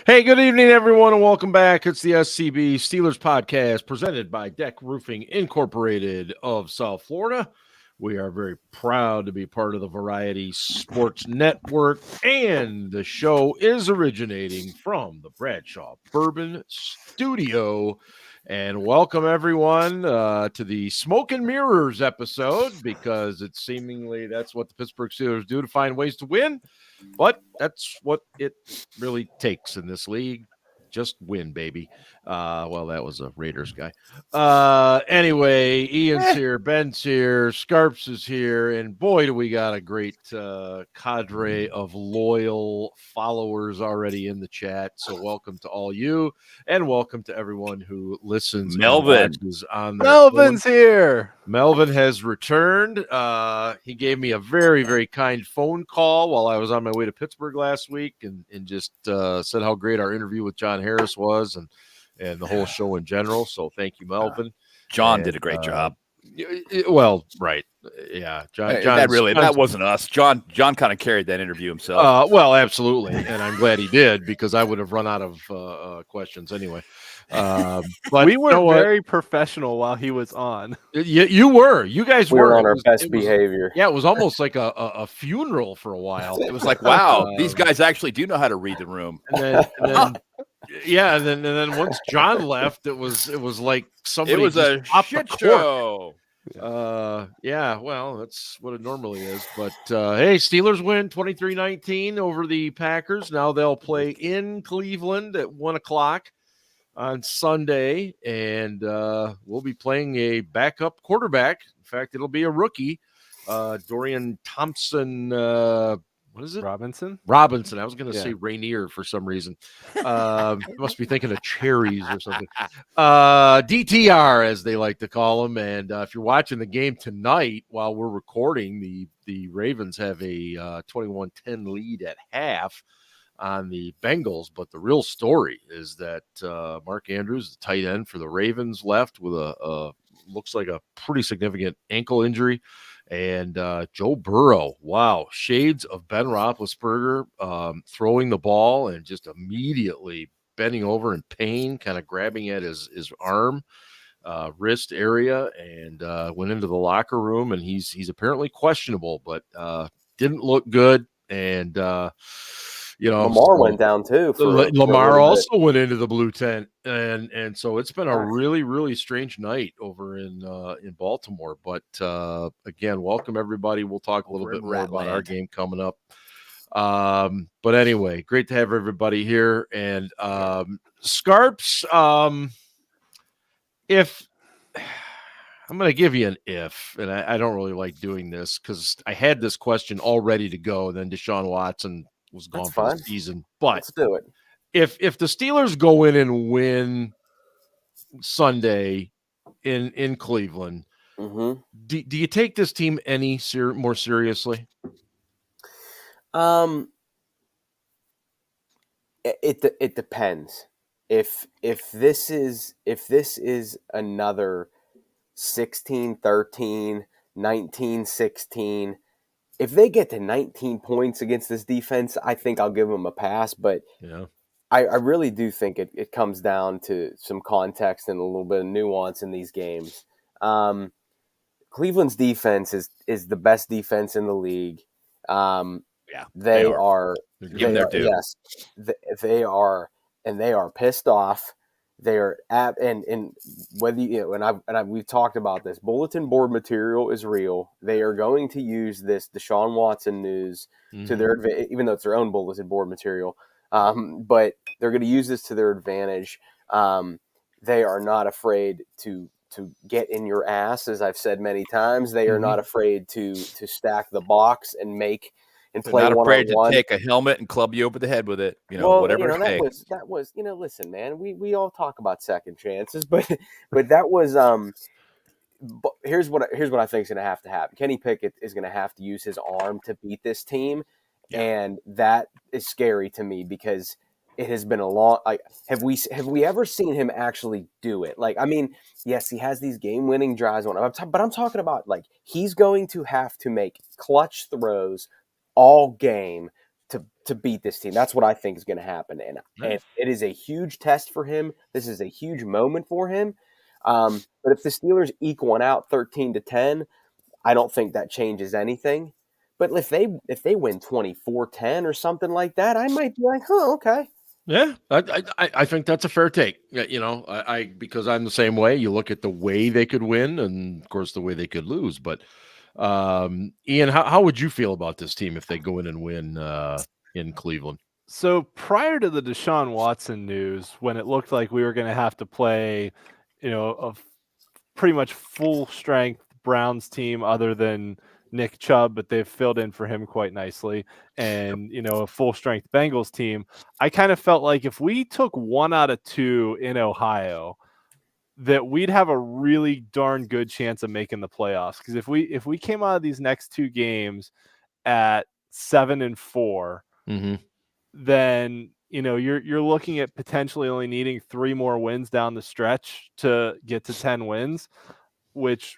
Hey, good evening, everyone, and welcome back. It's the SCB Steelers Podcast presented by DEK Roofing Incorporated of South Florida. We are very proud to be part of the Variety Sports Network, and the show is originating from the Bradshaw Bourbon Studio. And welcome, everyone, to the Smoke and Mirrors episode, because it's seemingly that's what the Pittsburgh Steelers do to find ways to win. But that's what it really takes in this league. Just win, baby. Well, that was a Raiders guy. Anyway, Ian's here, Ben's here, Scarps is here, and boy, do we got a great cadre of loyal followers already in the chat. So welcome to all you, and welcome to everyone who listens. Melvin. Melvin's here. Melvin has returned. He gave me a very, very kind phone call while I was on my way to Pittsburgh last week, and just said how great our interview with John Harris was, and the whole show in general. So thank you, Melvin. John did a great job. Well, right. Yeah. That wasn't us. John kind of carried that interview himself. Well, absolutely. And I'm glad he did, because I would have run out of questions anyway. But we were very professional while he was on. You were. You guys were on our best behavior. Yeah, it was almost like a funeral for a while. It was like, wow, these guys actually do know how to read the room. And then once John left, it was like somebody. It was a shit show. Yeah, well, that's what it normally is. But hey, Steelers win 23-19 over the Packers. Now they'll play in Cleveland at 1:00 on Sunday, and we'll be playing a backup quarterback. In fact, it'll be a rookie, Dorian Thompson. What is it? Robinson. I was going to say Rainier for some reason. Must be thinking of cherries or something. DTR, as they like to call him. And if you're watching the game tonight while we're recording, the Ravens have a 21-10 lead at half on the Bengals. But the real story is that Mark Andrews, the tight end for the Ravens, left with a looks like a pretty significant ankle injury. And Joe Burrow, wow, shades of Ben Roethlisberger, throwing the ball and just immediately bending over in pain, kind of grabbing at his arm, wrist area, and went into the locker room. And he's apparently questionable, but didn't look good. And Lamar went down too. Lamar also went into the blue tent, and so it's been a really, really strange night over in Baltimore. But again, welcome everybody. We'll talk a little bit more about our game coming up. But anyway, great to have everybody here. And Scarps, if I'm going to give you an if, and I don't really like doing this because I had this question all ready to go, then Deshaun Watson was gone for the season. But let's do it. If the Steelers go in and win Sunday in Cleveland, do you take this team any more seriously? It depends. If this is another 16-13, 19-16. If they get to 19 points against this defense, I think I'll give them a pass. But I really do think it comes down to some context and a little bit of nuance in these games. Cleveland's defense is the best defense in the league. They are. Yes, they are, and they are pissed off. They are and whether we've talked about this. Bulletin board material is real. They are going to use this Deshaun Watson news to their advantage, even though it's their own bulletin board material. But they're going to use this to their advantage. They are not afraid to get in your ass, as I've said many times. They are not afraid to stack the box and make. And They're play not afraid one-on-one. to take a helmet and club you over the head with it. Whatever it takes. That was. Listen, man. We all talk about second chances, but that was. But here's what I think is going to have to happen. Kenny Pickett is going to have to use his arm to beat this team, and that is scary to me because it has been a long. Have we ever seen him actually do it? Yes, he has these game-winning drives on him, but I'm talking about he's going to have to make clutch throws all game to beat this team. That's what I think is going to happen, and it is a huge test for him. This is a huge moment for him. But if the Steelers eke one out 13-10, I don't think that changes anything. But if they win 24-10 or something like that, I might be like, okay. Yeah, I think that's a fair take. Because I'm the same way. You look at the way they could win, and of course the way they could lose. But Ian, how would you feel about this team if they go in and win in Cleveland? So prior to the Deshaun Watson news, when it looked like we were going to have to play, a pretty much full strength Browns team other than Nick Chubb, but they've filled in for him quite nicely, and a full strength Bengals team, I kind of felt like if we took 1 out of 2 in Ohio, that we'd have a really darn good chance of making the playoffs. Because if we came out of these next 2 games at 7-4, then you're looking at potentially only needing 3 more wins down the stretch to get to 10 wins, which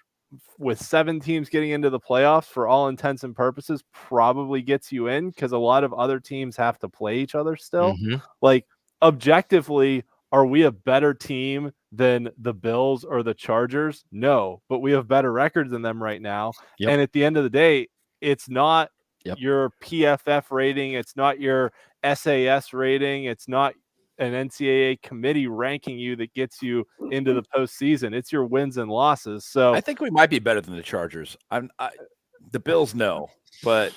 with 7 teams getting into the playoffs for all intents and purposes probably gets you in, because a lot of other teams have to play each other still. Like, objectively, are we a better team than the Bills or the Chargers? No, but we have better records than them right now. And at the end of the day, it's not your PFF rating. It's not your SAS rating. It's not an NCAA committee ranking you that gets you into the postseason. It's your wins and losses. So I think we might be better than the Chargers. The Bills, no, but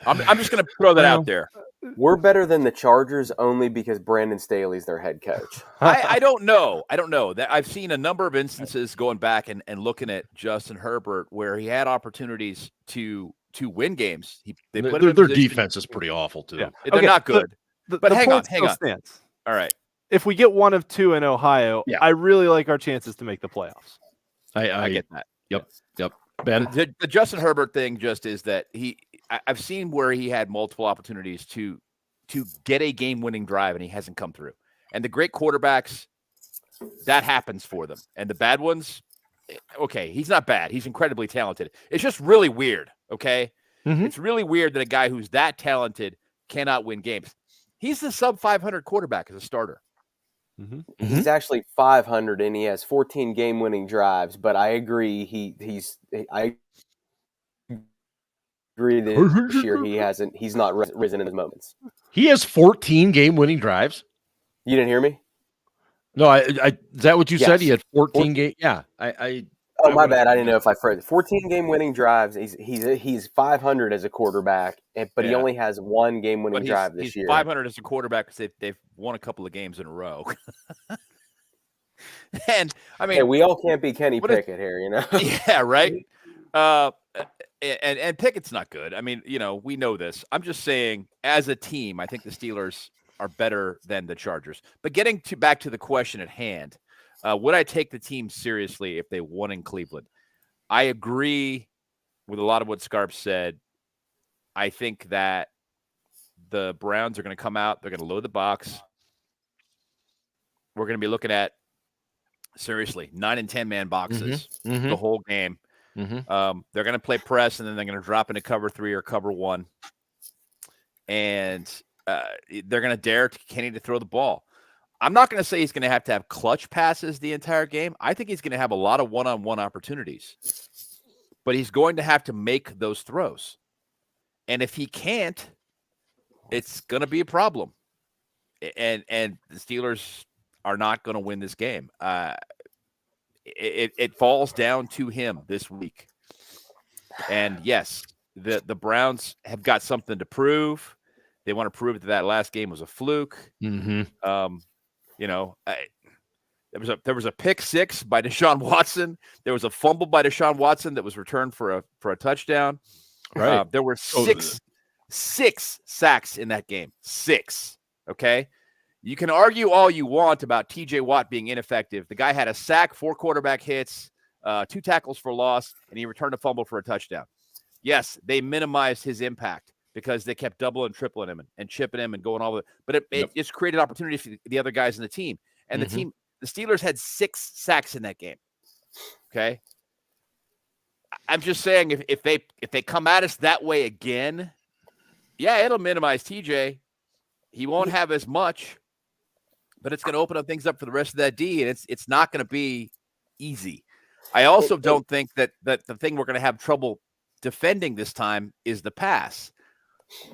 I'm just going to throw that out there. We're better than the Chargers only because Brandon Staley's their head coach. I don't know. That I've seen a number of instances going back and looking at Justin Herbert where he had opportunities to win games. Their defense is pretty awful too. They're not good. But hang on. Stands. All right. If we get 1 of 2 in Ohio, I really like our chances to make the playoffs. I get that. Yep. Ben, the Justin Herbert thing just is that I've seen where he had multiple opportunities to get a game-winning drive and he hasn't come through. And the great quarterbacks, that happens for them. And the bad ones, okay, he's not bad. He's incredibly talented. It's just really weird, okay? It's really weird that a guy who's that talented cannot win games. He's the sub-500 quarterback as a starter. He's actually 500 and he has 14 game-winning drives. But I agree, I agree that this year he's not risen in his moments. He has 14 game-winning drives. You didn't hear me? No, is that what you said? He had 14 game. Yeah, Oh, my bad. I didn't know if I phrased it. 14 game-winning drives. He's 500 as a quarterback, but he only has 1 game-winning drive this year. 500 as a quarterback because they've won a couple of games in a row. And I mean, we all can't be Kenny Pickett here, Yeah, right. And Pickett's not good. I mean, we know this. I'm just saying, as a team, I think the Steelers are better than the Chargers. But getting back to the question at hand. Would I take the team seriously if they won in Cleveland? I agree with a lot of what Scarp said. I think that the Browns are going to come out. They're going to load the box. We're going to be looking at, seriously, 9 and 10-man boxes the whole game. They're going to play press, and then they're going to drop into cover 3 or cover 1. And they're going to dare Kenny to throw the ball. I'm not going to say he's going to have clutch passes the entire game. I think he's going to have a lot of one-on-one opportunities. But he's going to have to make those throws. And if he can't, it's going to be a problem. And the Steelers are not going to win this game. It falls down to him this week. And, yes, the Browns have got something to prove. They want to prove that last game was a fluke. There was a pick 6 by Deshaun Watson. There was a fumble by Deshaun Watson that was returned for a touchdown. Right. There were six sacks in that game. 6. Okay. You can argue all you want about TJ Watt being ineffective. The guy had a sack, 4 quarterback hits, 2 tackles for loss, and he returned a fumble for a touchdown. Yes, they minimized his impact because they kept doubling and tripling him and chipping him and going all the way. But it just created opportunities for the other guys in the team. And the Steelers had 6 sacks in that game. Okay. I'm just saying if they come at us that way again, Yeah, it'll minimize TJ. He won't have as much, but it's going to open up things up for the rest of that D, and it's not going to be easy. I also don't think that the thing we're going to have trouble defending this time is the pass.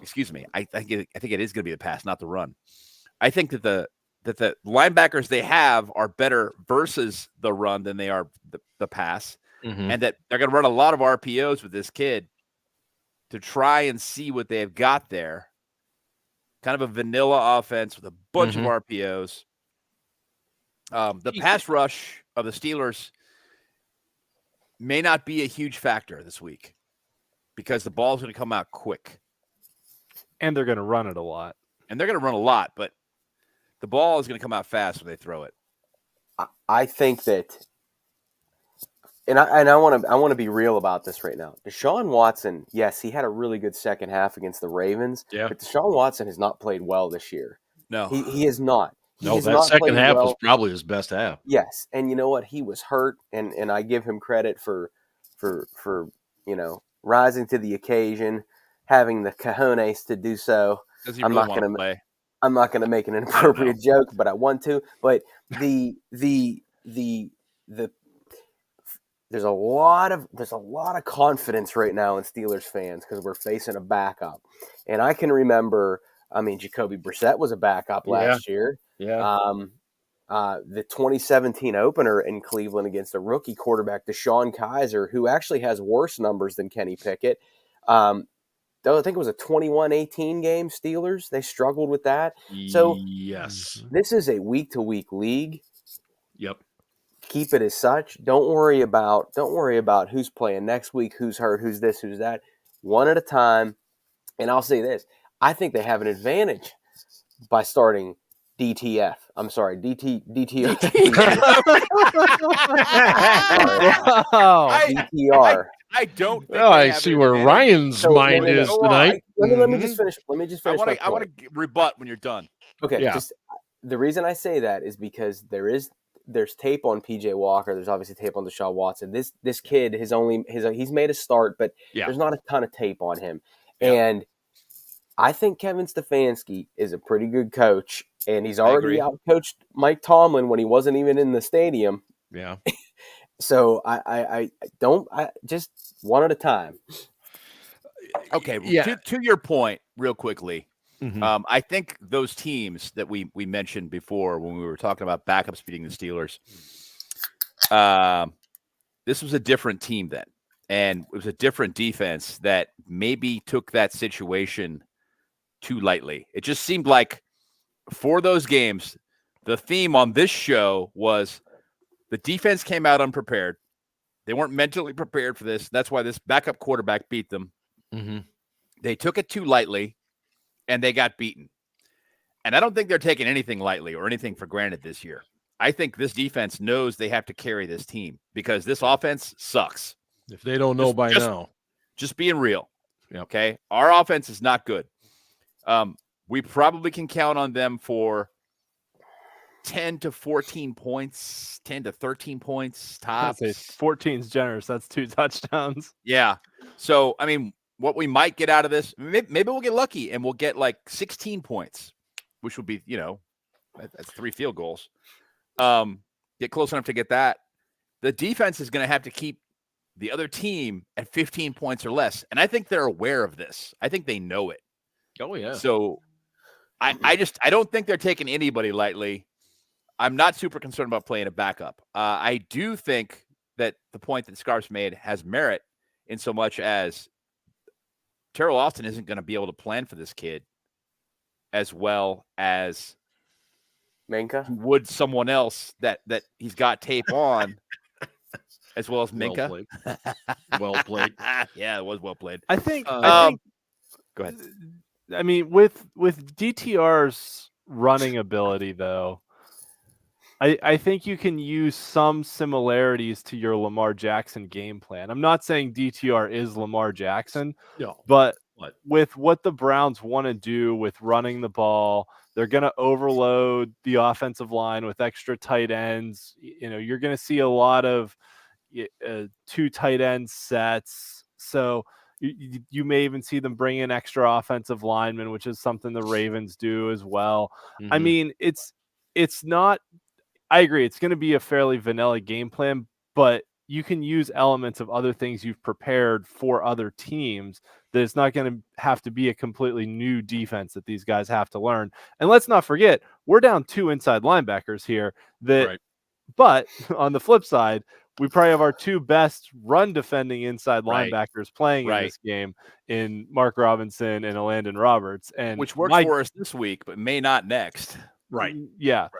Excuse me. I think it is going to be the pass, not the run. I think that the linebackers they have are better versus the run than they are the pass, and that they're going to run a lot of RPOs with this kid to try and see what they've got there. Kind of a vanilla offense with a bunch of RPOs. The pass rush of the Steelers may not be a huge factor this week because the ball's going to come out quick. And they're going to run it a lot. But the ball is going to come out fast when they throw it. I think that, and I want to be real about this right now. Deshaun Watson, yes, he had a really good second half against the Ravens. Yeah. But Deshaun Watson has not played well this year. No, he has not. That second half was probably his best half. Yes, and you know what? He was hurt, and I give him credit for rising to the occasion, having the cojones to do so. I'm not going to make an inappropriate joke, but I want to. But there's a lot of confidence right now in Steelers fans because we're facing a backup, and I can remember. I mean, Jacoby Brissett was a backup last year. Yeah. The 2017 opener in Cleveland against a rookie quarterback, Deshaun Kaiser, who actually has worse numbers than Kenny Pickett. Though I think it was a 21-18 game, Steelers. They struggled with that. So yes, this is a week-to-week league. Yep. Keep it as such. Don't worry about who's playing next week, who's hurt, who's this, who's that. One at a time. And I'll say this. I think they have an advantage by starting DTF. I'm sorry, DTR. DTR. I don't think I see where Ryan's mind is tonight. Let me just finish. I want to rebut when you're done. Okay. Yeah. Just the reason I say that is because there's tape on PJ Walker. There's obviously tape on Deshaun Watson. This kid he's made a start, but there's not a ton of tape on him. Yeah. And I think Kevin Stefanski is a pretty good coach, and he's already outcoached Mike Tomlin when he wasn't even in the stadium. Yeah. So I just one at a time. Okay. Yeah. To your point, real quickly, I think those teams that we mentioned before when we were talking about backups beating the Steelers, this was a different team then, and it was a different defense that maybe took that situation too lightly. It just seemed like for those games, the theme on this show was the defense came out unprepared. They weren't mentally prepared for this. That's why this backup quarterback beat them. They took it too lightly, and they got beaten. And I don't think they're taking anything lightly or anything for granted this year. I think this defense knows they have to carry this team because this offense sucks. If they don't know by now. Just being real. Yep. Okay? Our offense is not good. We probably can count on them for 10 to 14 points, 10 to 13 points tops. 14 is generous. That's 2 touchdowns. Yeah. So, I mean, what we might get out of this, maybe we'll get lucky and we'll get like 16 points, which would be, that's 3 field goals. Get close enough to get that. The defense is going to have to keep the other team at 15 points or less. And I think they're aware of this. I think they know it. Oh, yeah. So I don't think they're taking anybody lightly. I'm not super concerned about playing a backup. I do think that the point that Scarf's made has merit in so much as Terrell Austin isn't going to be able to plan for this kid as well as Minka would someone else that he's got tape on as well as Minka. Well played. Yeah, it was well played. I think go ahead. I mean, with DTR's running ability, though, I think you can use some similarities to your Lamar Jackson game plan. I'm not saying DTR is Lamar Jackson, but with what the Browns want to do with running the ball, they're going to overload the offensive line with extra tight ends. You're going to see a lot of 2 tight end sets. So You may even see them bring in extra offensive linemen, which is something the Ravens do as well. Mm-hmm. I mean, it's not. I agree. It's going to be a fairly vanilla game plan, but you can use elements of other things you've prepared for other teams. That it's not going to have to be a completely new defense that these guys have to learn. And let's not forget, we're down 2 inside linebackers here. But on the flip side, we probably have our 2 best run defending inside linebackers playing in this game in Mark Robinson and Landon Roberts, and which worked for us this week, but may not next. Right. Yeah. Right.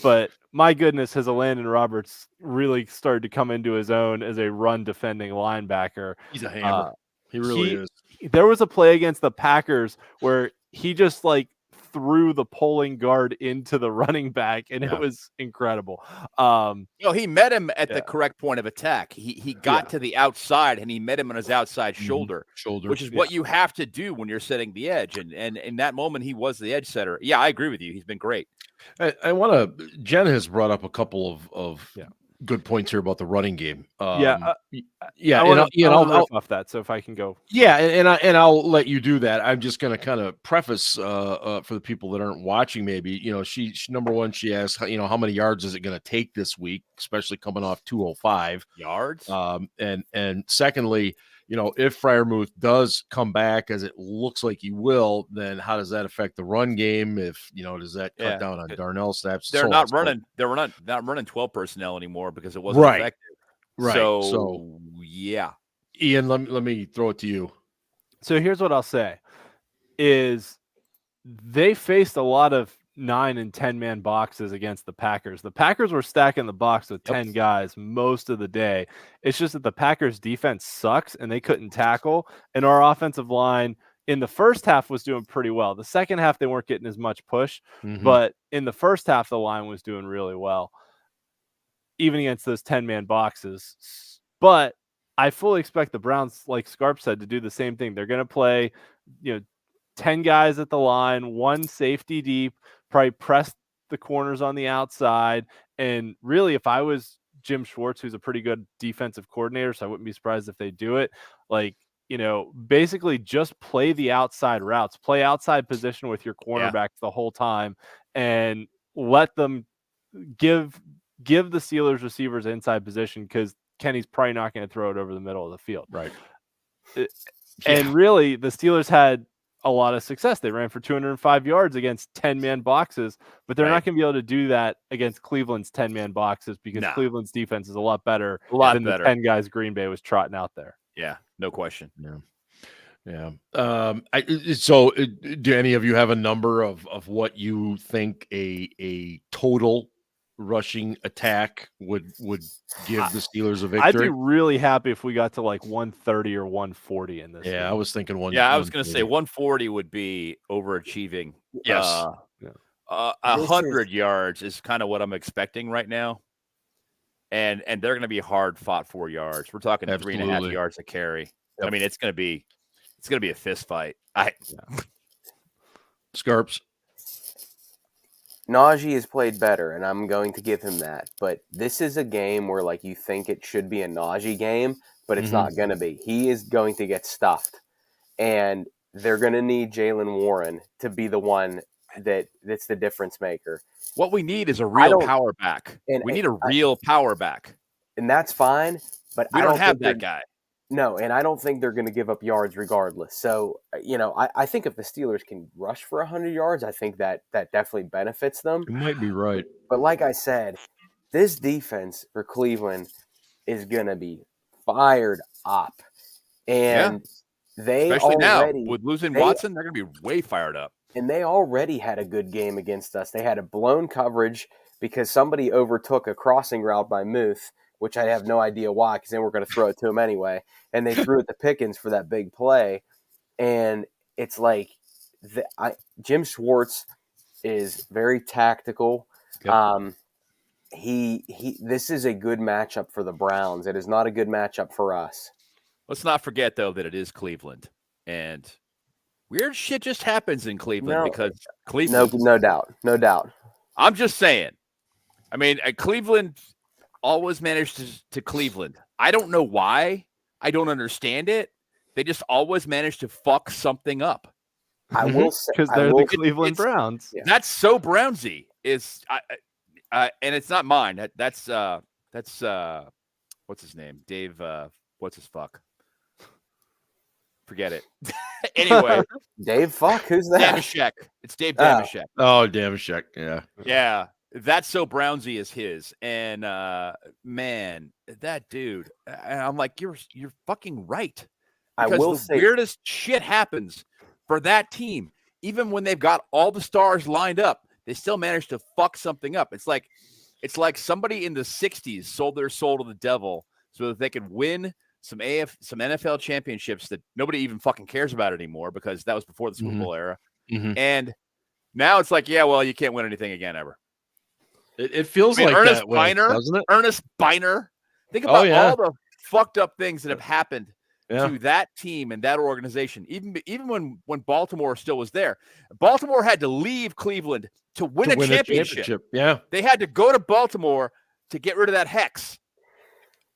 But my goodness, has Landon Roberts really started to come into his own as a run defending linebacker. He's a hammer. He really is. There was a play against the Packers where he just threw the pulling guard into the running back, and it was incredible. He met him at the correct point of attack. He got to the outside, and he met him on his outside shoulder, which is what you have to do when you're setting the edge. And in that moment, he was the edge setter. Yeah, I agree with you. He's been great. I want to. Jen has brought up a couple of good points here about the running game. I'll off that. So if I can go, and I'll let you do that. I'm just going to kind of preface for the people that aren't watching. Maybe she number one, she asked, how many yards is it going to take this week, especially coming off 205 yards. And secondly, if Freiermuth does come back, as it looks like he will, then how does that affect the run game? If does that cut down on Darnell snaps? They're not running 12 personnel anymore because it wasn't effective. Right. So yeah. Ian, let me throw it to you. So here's what I'll say: is they faced a lot of 9 and 10 man boxes against the Packers. The Packers were stacking the box with 10 guys most of the day. It's just that the Packers defense sucks and they couldn't tackle. And our offensive line in the first half was doing pretty well. The second half, they weren't getting as much push, but in the first half, the line was doing really well, even against those 10 man boxes. But I fully expect the Browns, like Scarp said, to do the same thing. They're going to play, 10 guys at the line, 1 safety deep, probably press the corners on the outside. And really, if I was Jim Schwartz, who's a pretty good defensive coordinator, so I wouldn't be surprised if they do it, basically just play the outside routes, play outside position with your cornerbacks the whole time, and let them give the Steelers receivers inside position, because Kenny's probably not going to throw it over the middle of the field. Right. And really, the Steelers had a lot of success. They ran for 205 yards against 10-man boxes, but they're not going to be able to do that against Cleveland's 10-man boxes, because Cleveland's defense is a lot better than the 10 guys Green Bay was trotting out there. Yeah, no question. Yeah. So do any of you have a number of what you think a total rushing attack would give the Steelers a victory? I'd be really happy if we got to 130 or 140 in this game. I was thinking I was going to say 140 would be overachieving. Yes. 100 yards is kind of what I'm expecting right now. And they're going to be hard fought 4 yards. We're talking 3.5 yards a carry. Yep. I mean, it's going to be a fist fight. Scarps. Najee has played better, and I'm going to give him that. But this is a game where, you think it should be a Najee game, but it's not going to be. He is going to get stuffed, and they're going to need Jaylen Warren to be the one that's the difference maker. What we need is a real power back. We need a real power back. And that's fine, but we don't have that guy. No, and I don't think they're going to give up yards regardless. So, I think if the Steelers can rush for 100 yards, I think that definitely benefits them. You might be right. But like I said, this defense for Cleveland is going to be fired up. And they especially already, now, with losing Watson, they're going to be way fired up. And they already had a good game against us. They had a blown coverage because somebody overtook a crossing route by Muth, which I have no idea why, because then we're going to throw it to him anyway. And they threw it to Pickens for that big play. And it's Jim Schwartz is very tactical. Yep. This is a good matchup for the Browns. It is not a good matchup for us. Let's not forget, though, that it is Cleveland. And weird shit just happens in Cleveland because Cleveland. No doubt. I'm just saying. I mean, Cleveland always managed to Cleveland. I don't know why. I don't understand it. They just always manage to fuck something up. I will say because they're the Cleveland Browns. Yeah. That's so Brownsy. And it's not mine. That's what's his name? Dave. What's his fuck? Forget it. Anyway, Dave. Fuck, who's that? Damashek. It's Dave Damashek. Oh, Damashek. Yeah. Yeah. That's so Brownsy is his. And man, that dude. And I'm like, you're fucking right. Because I will say weirdest shit happens for that team. Even when they've got all the stars lined up, they still manage to fuck something up. It's like somebody in the 60s sold their soul to the devil so that they could win some NFL championships that nobody even fucking cares about anymore because that was before the Super Bowl era. Mm-hmm. And now it's like, yeah, well, you can't win anything again ever. It feels like Ernest that way, doesn't it? Ernest Biner. Think about all the fucked up things that have happened to that team and that organization. Even when Baltimore still was there, Baltimore had to leave Cleveland to win a championship. Yeah, they had to go to Baltimore to get rid of that hex.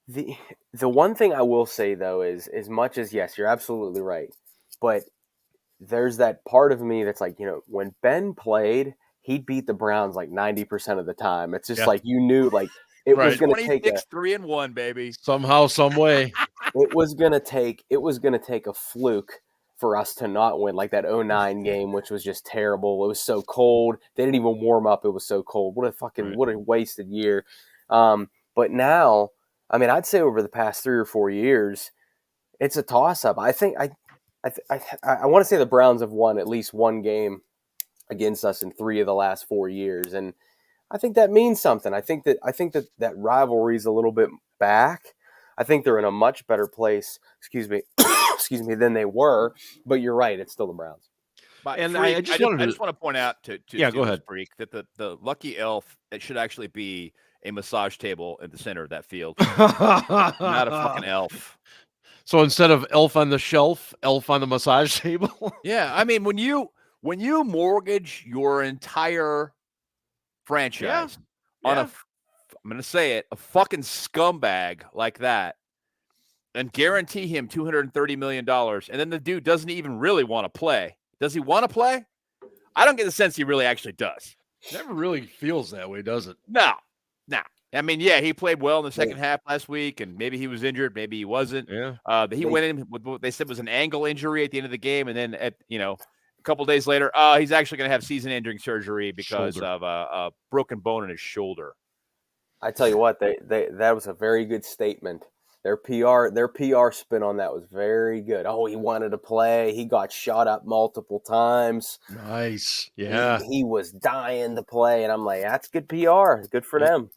The one thing I will say though is, as much as yes, you're absolutely right, but there's that part of me that's like, when Ben played, he'd beat the Browns like 90% of the time. It's just like you knew, like it was going to take 3-1, baby. Somehow, some way. It was going to take a fluke for us to not win, like that 2009 game, which was just terrible. It was so cold. They didn't even warm up. It was so cold. What a wasted year. But now, I mean, I'd say over the past 3 or 4 years, it's a toss-up. I think I want to say the Browns have won at least one game against us in 3 of the last 4 years, and I think that means something. I think that rivalry is a little bit back. I think they're in a much better place. Excuse me, than they were. But you're right; it's still the Browns. And I just want to point out to go ahead, Freak, that the lucky elf, it should actually be a massage table in the center of that field, not a fucking elf. So instead of elf on the shelf, elf on the massage table. Yeah, I mean, when you mortgage your entire franchise on I'm going to say it, a fucking scumbag like that, and guarantee him $230 million, and then the dude doesn't even really want to play. Does he want to play? I don't get the sense he really actually does. Never really feels that way, does it? No. I mean, he played well in the second half last week, and maybe he was injured, maybe he wasn't. Yeah. He went in with what they said was an ankle injury at the end of the game, and then a couple days later, he's actually going to have season-ending surgery because of a broken bone in his shoulder. I tell you what, that was a very good statement. Their PR spin on that was very good. Oh, he wanted to play. He got shot up multiple times. Nice. Yeah. He was dying to play, and I'm like, that's good PR. Good for them.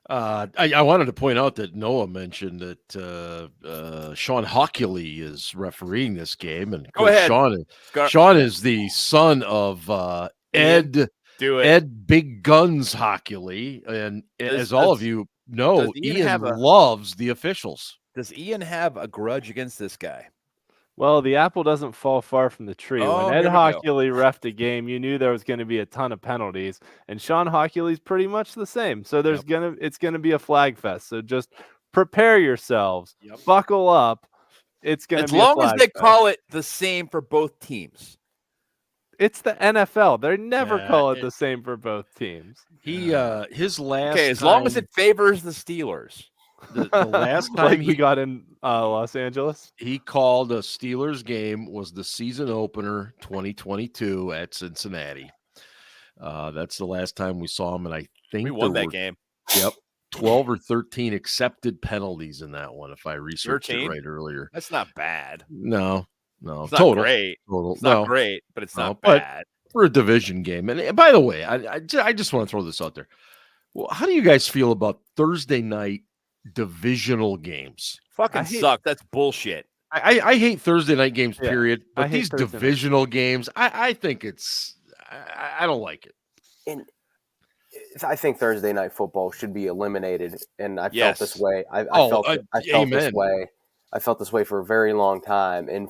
I wanted to point out that Noah mentioned that Sean Hockley is refereeing this game, and go ahead. Sean is the son of Ed Big Guns Hockley, and as all of you know, Ian loves the officials. Does Ian have a grudge against this guy? Well, the apple doesn't fall far from the tree. When Ed Hockley refed a game, you knew there was going to be a ton of penalties, and Sean Hockley's pretty much the same. So it's going to be a flag fest. So just prepare yourselves, buckle up. It's going to be as long as they call it the same for both teams. It's the NFL. They never call it the same for both teams. His last as long as it favors the Steelers. The last time like we got in Los Angeles, he called a Steelers game was the season opener 2022 at Cincinnati. That's the last time we saw him, and I think we won that game. Yep, 12 or 13 accepted penalties in that one. If I researched it right earlier, that's not bad. No, it's not great. It's not great, but it's not bad for a division game. And by the way, I just want to throw this out there. Well, how do you guys feel about Thursday night divisional games? Fucking suck. That's bullshit. I hate Thursday night games, period. But these divisional games, I think I don't like it. And I think Thursday night football should be eliminated. And I felt this way. I felt this way. I felt this way for a very long time. And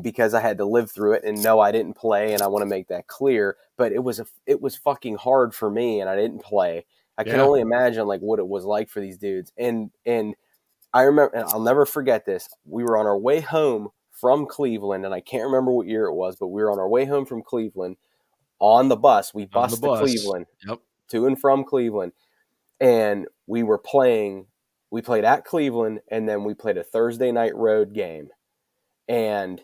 because I had to live through it, and no, I didn't play, and I want to make that clear. But it was fucking hard for me, and I didn't play. I can only imagine like what it was like for these dudes. And I remember, and I'll never forget this. We were on our way home from Cleveland, and I can't remember what year it was, but we were on our way home from Cleveland on the bus. We bused to Cleveland, to and from Cleveland, and we were playing. We played at Cleveland, and then we played a Thursday night road game. And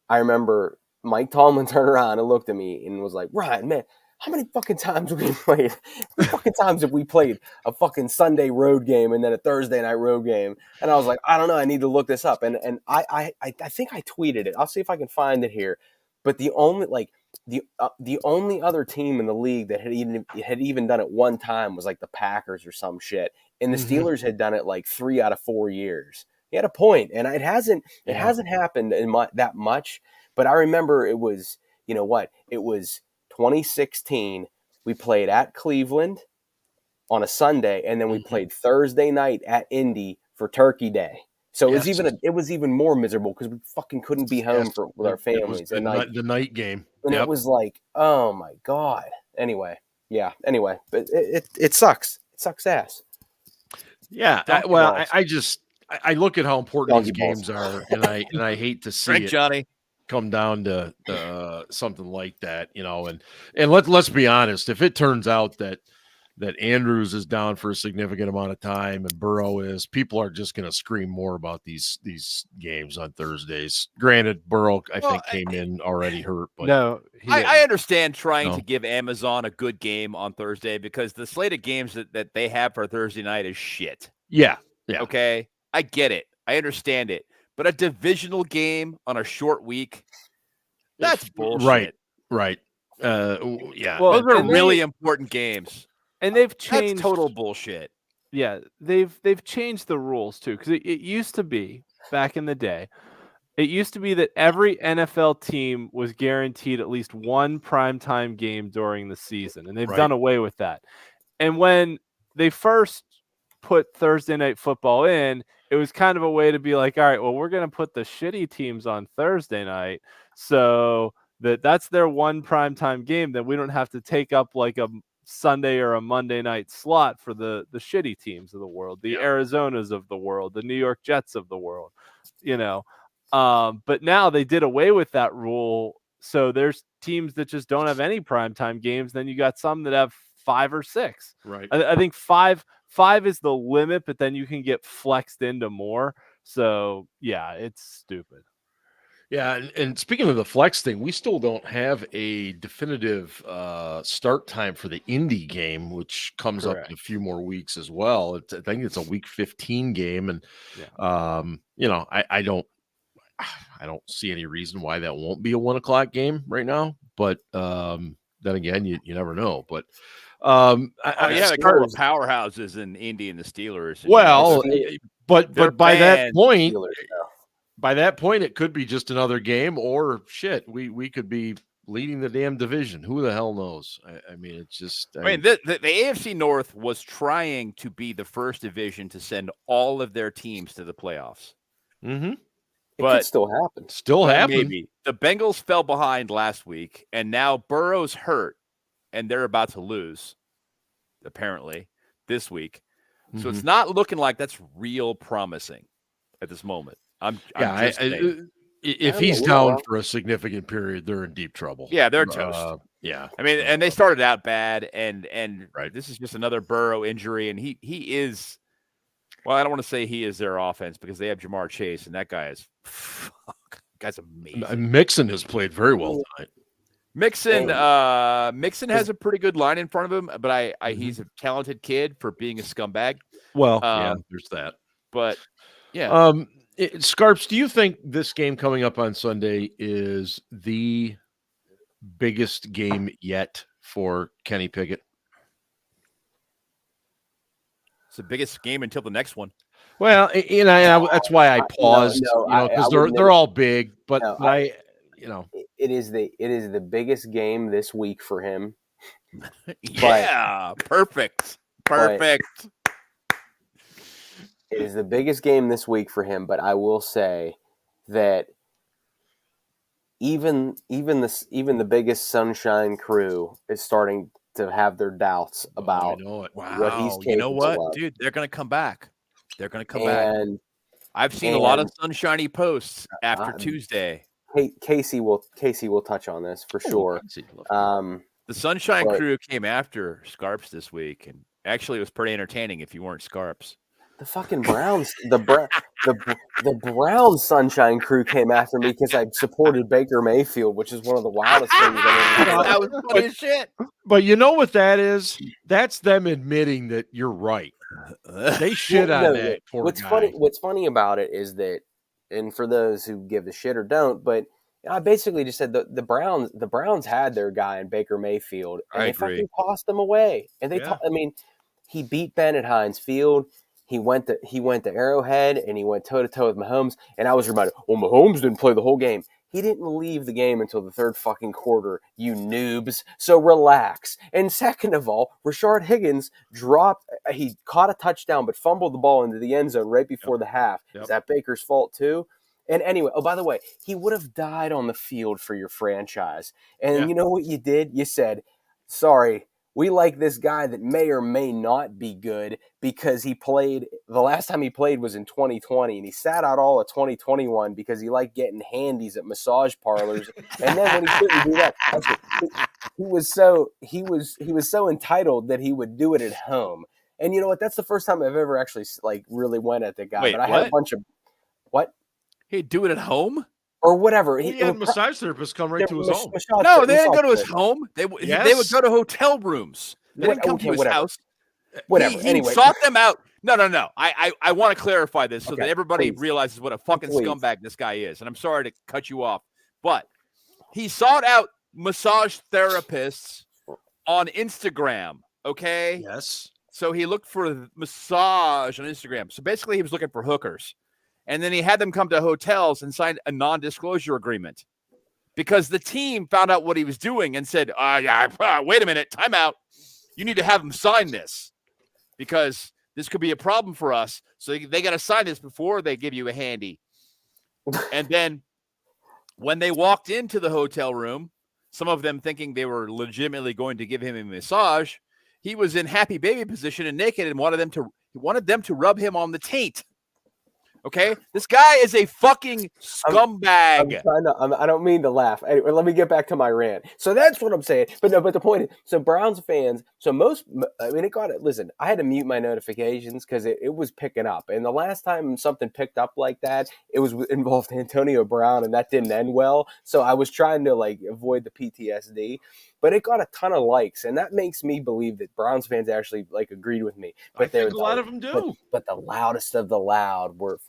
I remember Mike Tomlin turned around and looked at me and was like, "Ryan, man, how many fucking times have we played? How many fucking times have we played a fucking Sunday road game and then a Thursday night road game?" And I was like, "I don't know. I need to look this up." And I think I tweeted it. I'll see if I can find it here. But the only other team in the league that had even done it one time was like the Packers or some shit. And the Steelers had done it like 3 out of 4 years. He had a point, and it hasn't happened that much. But I remember it was, you know what? It was 2016. We played at Cleveland on a Sunday, and then we played Thursday night at Indy for Turkey Day. So it was even more miserable because we fucking couldn't be home with our families. The night game, and it was like, oh my god. Anyway, but it sucks. It sucks ass. Yeah. I look at how important these games are, and I hate to see it Johnny come down to something like that, you know. And let's be honest, if it turns out that Andrews is down for a significant amount of time and Burrow is, people are just going to scream more about these games on Thursdays. Granted, Burrow I think came in already hurt, but no, I understand trying to give Amazon a good game on Thursday because the slate of games that they have for Thursday night is shit. Yeah. Okay, I get it, I understand it, but a divisional game on a short week, that's bullshit. Right. Yeah. Well, those are really important games. And they've changed. That's total bullshit. Yeah, they've changed the rules too, because it used to be back in the day. It used to be that every NFL team was guaranteed at least one primetime game during the season, and they've done away with that. And when they first put Thursday night football in, it was kind of a way to be like, all right, well, we're going to put the shitty teams on Thursday night, so that's their one primetime game. Then we don't have to take up like a Sunday or a Monday night slot for the shitty teams of the world, the Arizonas of the world, the New York Jets of the world, you know. But now they did away with that rule. So there's teams that just don't have any primetime games. Then you got some that have 5 or 6. Right. I think five is the limit, but then you can get flexed into more. So yeah, it's stupid. Yeah, and speaking of the flex thing, we still don't have a definitive start time for the Indy game, which comes up in a few more weeks as well. I think it's a week 15 game, and you know, I don't see any reason why that won't be a 1 o'clock game right now. But then again, you never know. But the couple of powerhouses in Indy and the Steelers. Well, but by that point. Steelers, By that point, it could be just another game, or shit, we could be leading the damn division. Who the hell knows? I mean, it's just. I mean, the AFC North was trying to be the first division to send all of their teams to the playoffs. Mm-hmm. But it could still happen. Still happen. Maybe the Bengals fell behind last week, and now Burrow's hurt, and they're about to lose. Apparently, this week, so it's not looking like that's real promising at this moment. If he's down for a significant period, they're in deep trouble. Yeah, they're toast. Yeah, I mean, and they started out bad, and this is just another Burrow injury, and he is. Well, I don't want to say he is their offense because they have Jamar Chase, and that guy is guy's amazing. Mixon has played very well tonight. Mixon has a pretty good line in front of him, but he's a talented kid for being a scumbag. Well, there's that. But yeah. Scarps, do you think this game coming up on Sunday is the biggest game yet for Kenny Pickett? It's the biggest game until the next one. Well, that's why I paused, because they're all big, but it is the biggest game this week for him. Perfect. It is the biggest game this week for him, but I will say that even the biggest sunshine crew is starting to have their doubts about what he's capable of. You know what, dude? They're going to come back. They're going to come back. I've seen a lot of sunshiny posts after Tuesday. Casey will touch on this for sure. The Sunshine Crew came after Scarps this week, and actually it was pretty entertaining if you weren't Scarps. The fucking Browns, the Browns Sunshine Crew came after me because I supported Baker Mayfield, which is one of the wildest things I've ever. That was funny as shit. But you know what that is? That's them admitting that you're right. They shit on that. What's funny about it is that, and for those who give a shit or don't, but I basically just said the Browns had their guy in Baker Mayfield, and they fucking tossed him away. And he beat Ben at Heinz Field. He went to Arrowhead, and he went toe to toe with Mahomes. And I was reminded, well, Mahomes didn't play the whole game. He didn't leave the game until the third fucking quarter, you noobs. So relax. And second of all, Rashard Higgins he caught a touchdown, but fumbled the ball into the end zone right before the half. Yep. Is that Baker's fault too? And anyway, by the way, he would have died on the field for your franchise. And you know what you did? You said, sorry, we like this guy that may or may not be good because the last time he played was in 2020, and he sat out all of 2021 because he liked getting handies at massage parlors. And then when he couldn't do that, he was so entitled that he would do it at home. And you know what? That's the first time I've ever actually really went at the guy. Wait, but I had a bunch of what? He'd do it at home? Or whatever. He had massage therapists come right to his home. No, they didn't go to his home. They would go to hotel rooms. They didn't come to his house. Whatever. He sought them out. No. I want to clarify this so that everybody realizes what a fucking scumbag this guy is. And I'm sorry to cut you off, but he sought out massage therapists on Instagram. Okay. Yes. So he looked for massage on Instagram. So basically, he was looking for hookers. And then he had them come to hotels and sign a non-disclosure agreement because the team found out what he was doing and said, wait a minute, time out. You need to have him sign this because this could be a problem for us. So they got to sign this before they give you a handy. And then when they walked into the hotel room, some of them thinking they were legitimately going to give him a massage, he was in happy baby position and naked and wanted them to rub him on the taint. Okay, this guy is a fucking scumbag. I don't mean to laugh. Anyway, let me get back to my rant. So that's what I'm saying. But the point is, so Browns fans, listen, I had to mute my notifications because it was picking up. And the last time something picked up like that, it was involved Antonio Brown, and that didn't end well. So I was trying to avoid the PTSD. But it got a ton of likes, and that makes me believe that Browns fans actually agreed with me. But I think a lot of them do. But the loudest of the loud were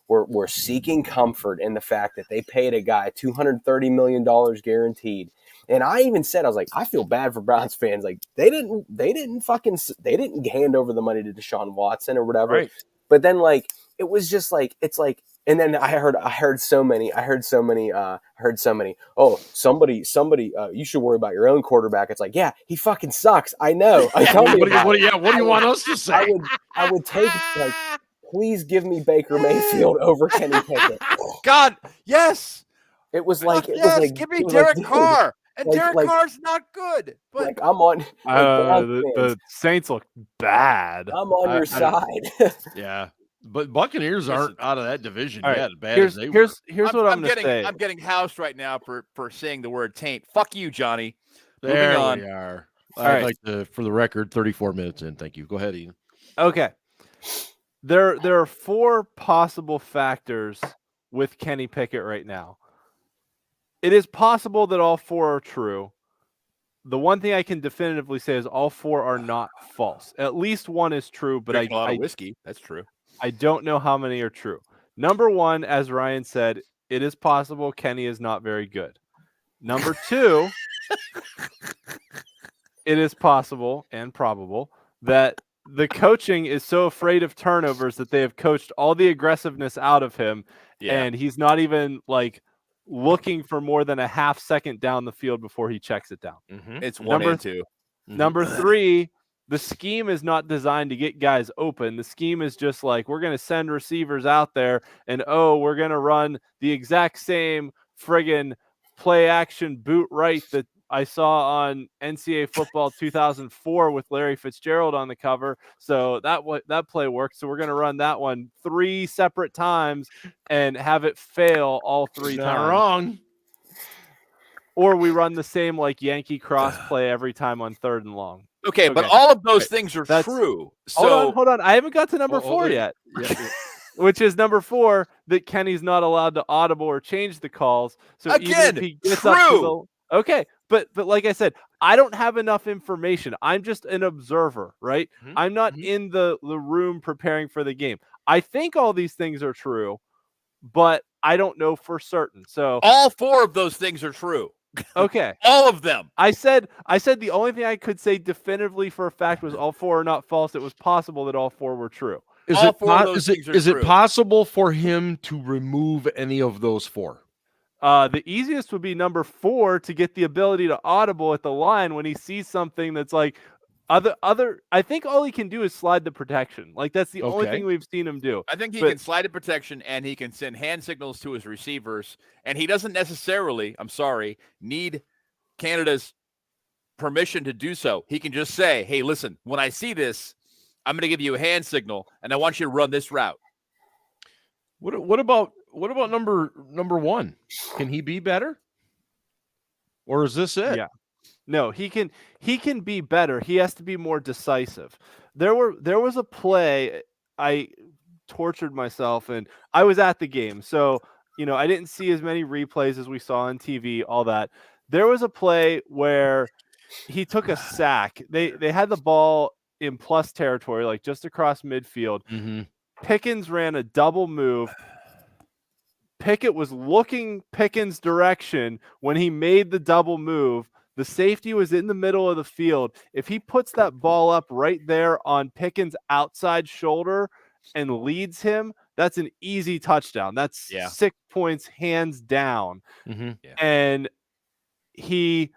we're seeking comfort in the fact that they paid a guy $230 million guaranteed. And I even said, I was like, I feel bad for Browns fans. They didn't hand over the money to Deshaun Watson or whatever. Right. But then it was just and then I heard so many. Oh, somebody. You should worry about your own quarterback. It's yeah, he fucking sucks. I know. What do you want us to say? I would take please give me Baker Mayfield over Kenny Pickett. God, yes. It was give me Derek Carr. And Derek Carr's not good. But I'm on. The Saints look bad. I'm on your side. Yeah. But Buccaneers aren't out of that division yet. Here's what I'm going to say. I'm getting housed right now for saying the word taint. Fuck you, Johnny. There Moving on. we are. I'd like to, for the record, 34 minutes in. Thank you. Go ahead, Ian. Okay. There are 4 possible factors with Kenny Pickett right now. It is possible that all 4 are true. The one thing I can definitively say is all 4 are not false. At least one is true, but a lot of whiskey. That's true. I don't know how many are true. Number 1, as Ryan said, it is possible Kenny is not very good. Number 2, it is possible and probable that the coaching is so afraid of turnovers that they have coached all the aggressiveness out of him, and he's not even looking for more than a half second down the field before he checks it down. Mm-hmm. It's 1 and 2. Number 3, the scheme is not designed to get guys open. The scheme is just we're going to send receivers out there and, we're going to run the exact same friggin' play action boot right that I saw on NCAA Football 2004 with Larry Fitzgerald on the cover. So that play worked. So we're going to run that one 3 separate times and have it fail all 3 times. Not wrong. Or we run the same like Yankee cross play every time on 3rd and long. Okay, but all of those things are true. So hold on. I haven't got to number 4 yet. Yeah. Which is number 4, that Kenny's not allowed to audible or change the calls. So again, even if he gets up to the, okay, but like I said, I don't have enough information. I'm just an observer, right? Mm-hmm. I'm not in the room preparing for the game. I think all these things are true, but I don't know for certain. So all 4 of those things are true. Okay. All of them. I said the only thing I could say definitively for a fact was all 4 are not false. It was possible that all 4 were true. Is it possible for him to remove any of those 4? The easiest would be number 4 to get the ability to audible at the line when he sees something that's like other. I think all he can do is slide the protection. Like that's the only thing we've seen him do. I think he can slide the protection and he can send hand signals to his receivers, and he doesn't necessarily, need Canada's permission to do so. He can just say, "Hey, listen, when I see this, I'm going to give you a hand signal, and I want you to run this route." What about number 1? Can he be better, or is this it? Yeah, no, he can be better. He has to be more decisive. There was a play I tortured myself, and I was at the game, so I didn't see as many replays as we saw on TV. All that. There was a play where he took a sack. They had the ball in plus territory, like just across midfield. Mm-hmm. Pickens ran a double move. Pickett was looking Pickens' direction when he made the double move. The safety was in the middle of the field. If he puts that ball up right there on Pickens' outside shoulder and leads him, that's an easy touchdown. That's 6 points hands down. Mm-hmm. Yeah. And he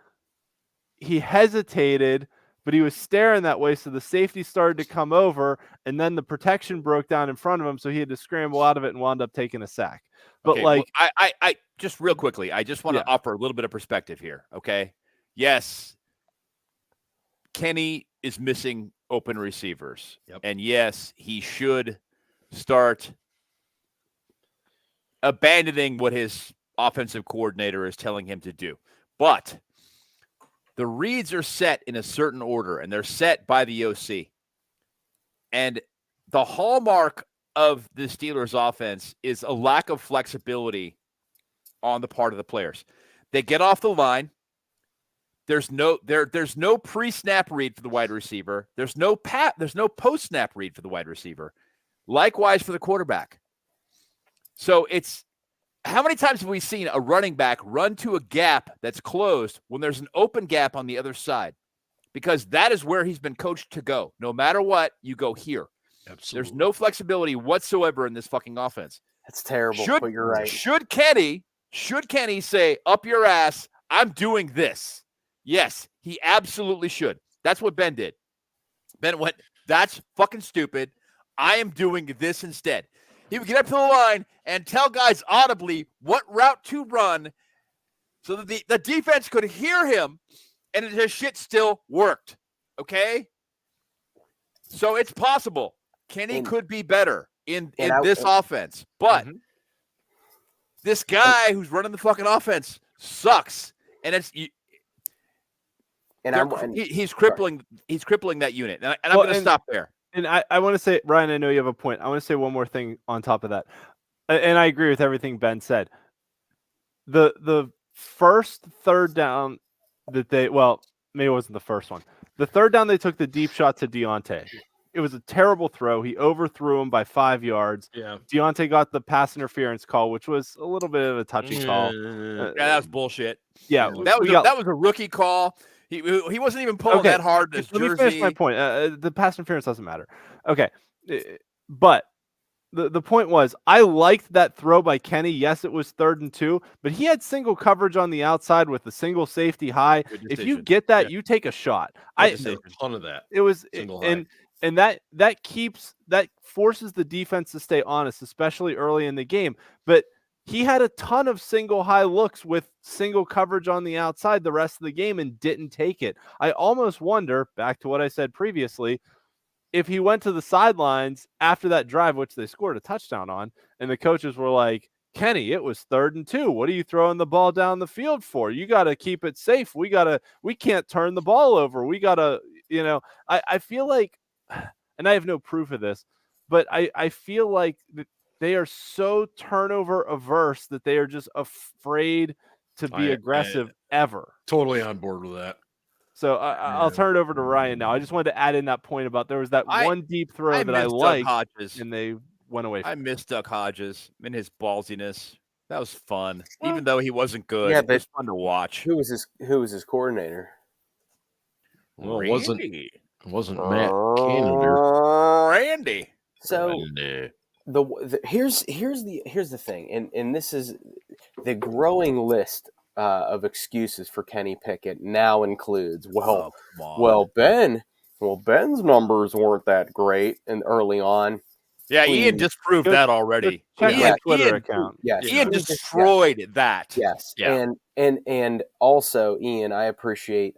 hesitated, but he was staring that way, so the safety started to come over, and then the protection broke down in front of him, so he had to scramble out of it and wound up taking a sack. But I just real quickly, I just want to offer a little bit of perspective here, okay? Yes, Kenny is missing open receivers, and yes, he should start abandoning what his offensive coordinator is telling him to do. But the reads are set in a certain order, and they're set by the OC. And the hallmark of the Steelers offense is a lack of flexibility on the part of the players. They get off the line. There's no pre-snap read for the wide receiver. There's no post-snap read for the wide receiver. Likewise for the quarterback. So it's how many times have we seen a running back run to a gap that's closed when there's an open gap on the other side? Because that is where he's been coached to go. No matter what, you go here. Absolutely. There's no flexibility whatsoever in this fucking offense. That's terrible, but you're right. Should Kenny say, "Up your ass, I'm doing this"? Yes, he absolutely should. That's what Ben did. Ben went, "That's fucking stupid. I am doing this instead." He would get up to the line and tell guys audibly what route to run so that the defense could hear him, and his shit still worked. Okay? So it's possible. Kenny could be better in this offense. But this guy who's running the fucking offense sucks. And he's crippling that unit. And I'm going to stop there. And I want to say, Ryan, I know you have a point. I want to say one more thing on top of that. And I agree with everything Ben said. The first third down that maybe it wasn't the first one. The third down, they took the deep shot to Deontay. It was a terrible throw. He overthrew him by 5 yards. Yeah. Deontay got the pass interference call, which was a little bit of a touchy call. Yeah, that was bullshit. Yeah. That was a rookie call. He wasn't even pulling that hard. Let me finish my point. The pass interference doesn't matter. Okay. But the point was, I liked that throw by Kenny. Yes, it was 3rd and 2, but he had single coverage on the outside with the single safety high. If you get that, you take a shot. There's a ton of that. It was and that forces the defense to stay honest, especially early in the game. But he had a ton of single high looks with single coverage on the outside the rest of the game and didn't take it. I almost wonder, back to what I said previously, if he went to the sidelines after that drive, which they scored a touchdown on, and the coaches were like, Kenny, it was 3rd and 2. What are you throwing the ball down the field for? You got to keep it safe. We can't turn the ball over. We got to, I feel like, and I have no proof of this, but I feel like they are so turnover averse that they are just afraid to be aggressive ever. Totally on board with that. So I'll turn it over to Ryan now. I just wanted to add in that point about there was that one deep throw that I liked, and they went away. I miss Duck Hodges and his ballsiness. That was fun, even though he wasn't good. Yeah, it was fun to watch. Who was his coordinator? Well, it wasn't Matt Canada. Randy. So here's the thing, and this is the growing list of excuses for Kenny Pickett now includes Ben's numbers weren't that great and early on. Yeah, Ian disproved that already. Check Twitter account. Yes, Ian destroyed that. Yes, yeah. And also, Ian, I appreciate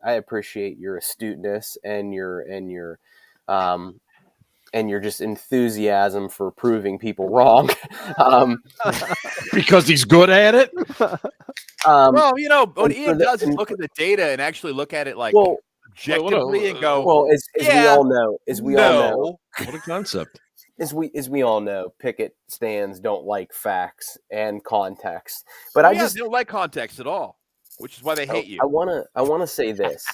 your astuteness and your just enthusiasm for proving people wrong. Because he's good at it. Well, what Ian does is look at the data and actually look at it objectively and go. Well, as we all know, what a concept. As we all know, Pickett stands don't like facts and context. But they don't like context at all, which is why they hate you. I wanna say this.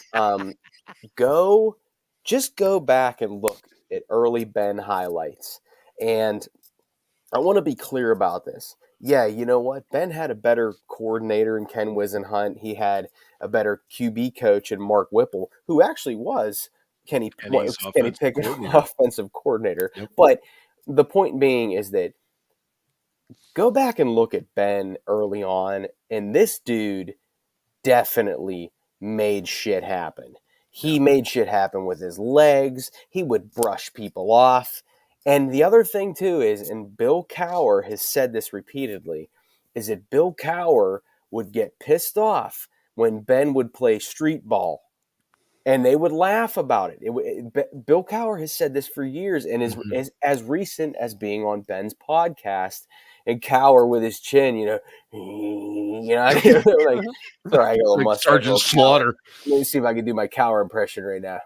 Go back and look at early Ben highlights, and I want to be clear about this. Yeah, you know what? Ben had a better coordinator in Ken Wisenhunt. He had a better QB coach in Mark Whipple, who actually was Kenny Pickett's offensive coordinator. Yep. But the point being is that go back and look at Ben early on, and this dude definitely made shit happen. He made shit happen with his legs. He would brush people off. And the other thing, too, is, and Bill Cowher has said this repeatedly, is that Bill Cowher would get pissed off when Ben would play street ball. And they would laugh about it. Bill Cowher has said this for years and is as recent as being on Ben's podcast. And Cowher with his chin, like, sorry, I got a little mustache. Sergeant Slaughter. Let me see if I can do my Cowher impression right now.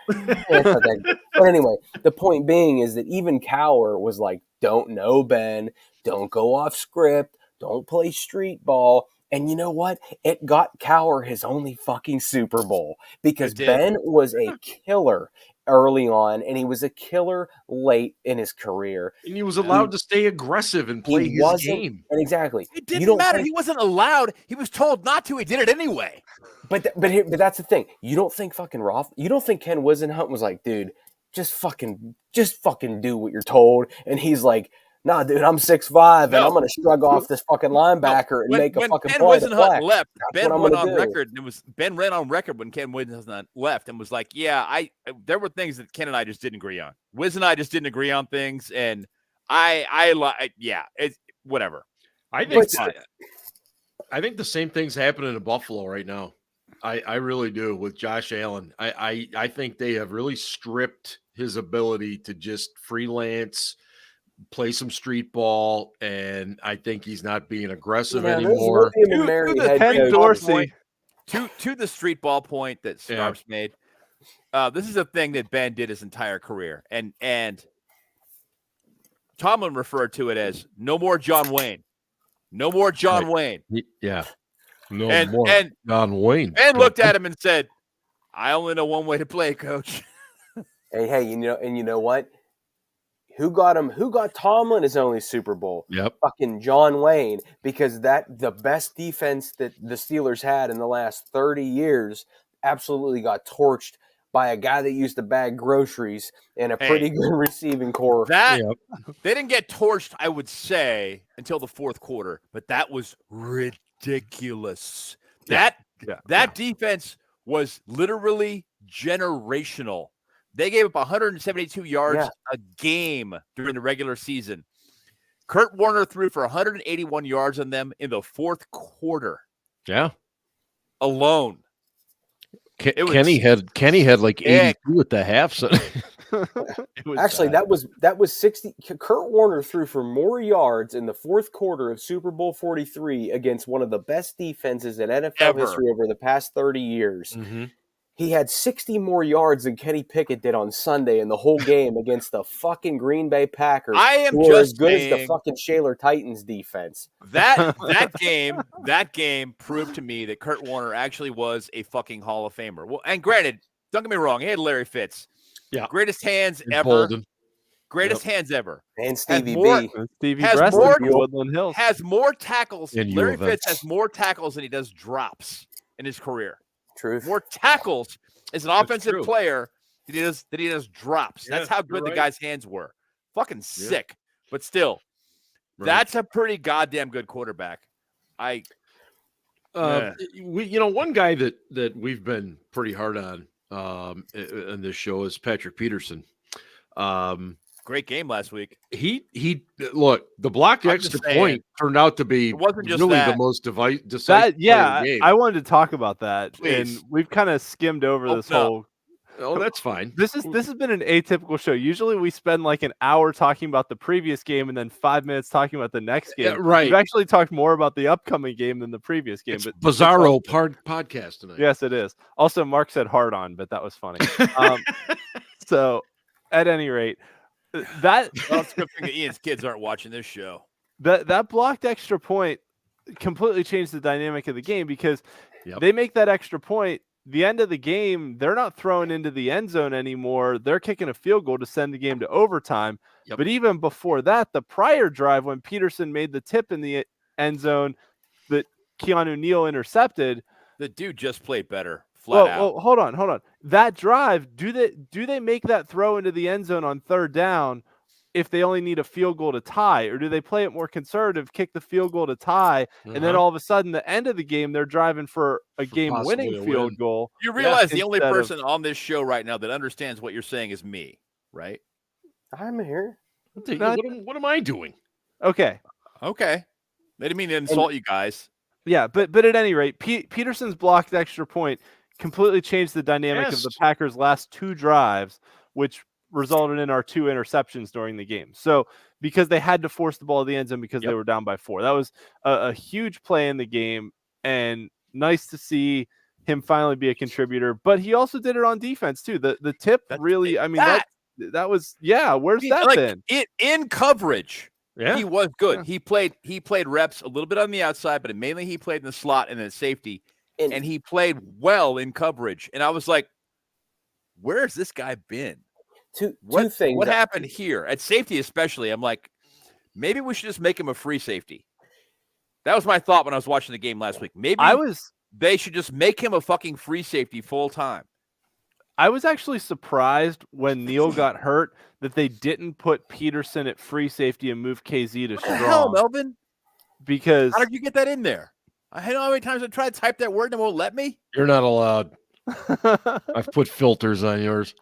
But anyway, the point being is that even Cowher was like, don't know Ben, don't go off script, don't play street ball. And you know what? It got Cowher his only fucking Super Bowl because Ben was a killer early on, and he was a killer late in his career. And he was allowed to stay aggressive and play his game. And exactly. It didn't matter. He wasn't allowed. He was told not to. He did it anyway. But that's the thing. You don't think fucking you don't think Ken Wisenhunt was like, dude, just fucking do what you're told. And he's like, nah, dude, I'm 6'5", and I'm going to shrug off this fucking linebacker and make a fucking play. When Ken Wisenhunt left, Ben went on record, and Ben ran on record when Ken Wisenhunt left and was like, yeah, there were things that Ken and I just didn't agree on. Wiz and I just didn't agree on things, and it's whatever. I think the same thing's happening in Buffalo right now. I really do with Josh Allen. I think they have really stripped his ability to just freelance, play some street ball, and I think he's not being aggressive anymore. To the street ball point that Snarps made, this is a thing that Ben did his entire career, and Tomlin referred to it as no more John Wayne. No more John Wayne. Yeah. More John Wayne. Ben looked at him and said, I only know one way to play, coach. Hey, you know what? Who got Tomlin his only Super Bowl? Yep. Fucking John Wayne, because the best defense that the Steelers had in the last 30 years absolutely got torched by a guy that used to bag groceries and a pretty good receiving core. They didn't get torched, I would say, until the fourth quarter, but that was ridiculous. That defense was literally generational. They gave up 172 yards a game during the regular season. Kurt Warner threw for 181 yards on them in the fourth quarter. Yeah. Alone. Kenny had like 82 at the half. So Actually, that was 60. Kurt Warner threw for more yards in the fourth quarter of Super Bowl 43 against one of the best defenses in NFL history over the past 30 years. Mm-hmm. He had 60 more yards than Kenny Pickett did on Sunday in the whole game against the fucking Green Bay Packers. I am who just are as good saying, as the fucking Shaler Titans defense. That game proved to me that Kurt Warner actually was a fucking Hall of Famer. Well, and granted, don't get me wrong, he had Larry Fitz. Yeah. Greatest hands And ever. Bolden. Greatest hands ever. And Stevie B. Stevie Breslin from Woodland Hills. Has more tackles. And Larry Fitz has more tackles than he does drops in his career. Truth. More tackles as an offensive player than he does drops. That's how good the guy's hands were. Fucking sick. But still, that's a pretty goddamn good quarterback. One guy that we've been pretty hard on in this show is Patrick Peterson. Great game last week. He look, the blocked extra point turned out to be really the most decisive play of the game. I wanted to talk about that. Please. And we've kind of skimmed over this whole. Oh, that's fine. This has been an atypical show. Usually we spend like an hour talking about the previous game and then 5 minutes talking about the next game. Yeah, right. We've actually talked more about the upcoming game than the previous game. It's bizarro podcast tonight. Yes, it is. Also, Mark said hard on, but that was funny. So, at any rate, that it's good thing that Ian's kids aren't watching this show. That blocked extra point completely changed the dynamic of the game because they make that extra point. The end of the game, they're not throwing into the end zone anymore. They're kicking a field goal to send the game to overtime. Yep. But even before that, the prior drive when Peterson made the tip in the end zone that Keanu Neal intercepted, the dude just played better. Flat out. Well, hold on. That drive, do they make that throw into the end zone on third down if they only need a field goal to tie, or do they play it more conservative, kick the field goal to tie, and then all of a sudden, the end of the game, they're driving for a game-winning field goal? You realize the only person on this show right now that understands what you're saying is me, right? I'm here. What am I doing? Okay. I didn't mean to insult you guys. Yeah, but at any rate, Peterson's blocked extra point completely changed the dynamic of the Packers' last two drives, which resulted in our 2 interceptions during the game. So because they had to force the ball to the end zone because they were down by 4. That was a huge play in the game, and nice to see him finally be a contributor. But he also did it on defense too. The tip really, that was where's that been? In coverage. Yeah. He was good. Yeah. He played reps a little bit on the outside, but mainly he played in the slot and then safety. And he played well in coverage. And I was like, where's this guy been? Two things. What happened here? At safety especially, I'm like, maybe we should just make him a free safety. That was my thought when I was watching the game last week. Maybe they should just make him a fucking free safety full time. I was actually surprised when Neal got hurt that they didn't put Peterson at free safety and move KZ to strong. What the hell, Melvin? Because how did you get that in there? I don't know how many times I tried to type that word and it won't let me. You're not allowed. I've put filters on yours.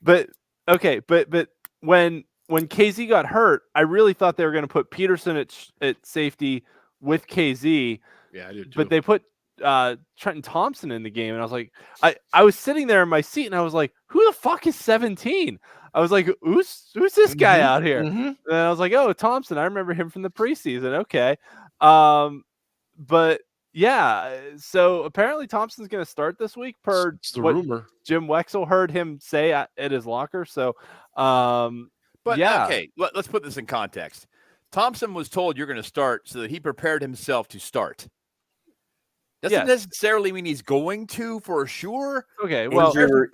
But when KZ got hurt, I really thought they were going to put Peterson at safety with KZ. Yeah, I did too. But they put Trenton Thompson in the game, and I was like, I was sitting there in my seat, and I was like, who the fuck is 17? I was like, who's this guy out here? And I was like, oh, Thompson. I remember him from the preseason. Okay. But yeah, so apparently Thompson's going to start this week per the rumor. Jim Wexell heard him say at his locker. So, okay, let's put this in context. Thompson was told you're going to start so that he prepared himself to start. Doesn't necessarily mean he's going to for sure. Okay, well, there's a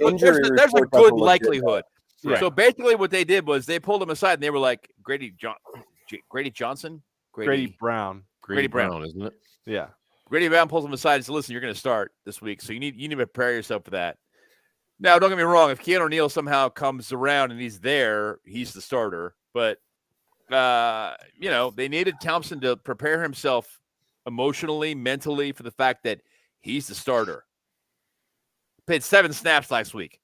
good likelihood. Right. So basically what they did was they pulled him aside and they were like, Grady Brown, isn't it? Yeah. Grady Brown pulls him aside and says, listen, you're going to start this week, so you need to prepare yourself for that. Now, don't get me wrong. If Keanu Neal somehow comes around and he's there, he's the starter. But, they needed Thompson to prepare himself emotionally, mentally for the fact that he's the starter. Played 7 snaps last week.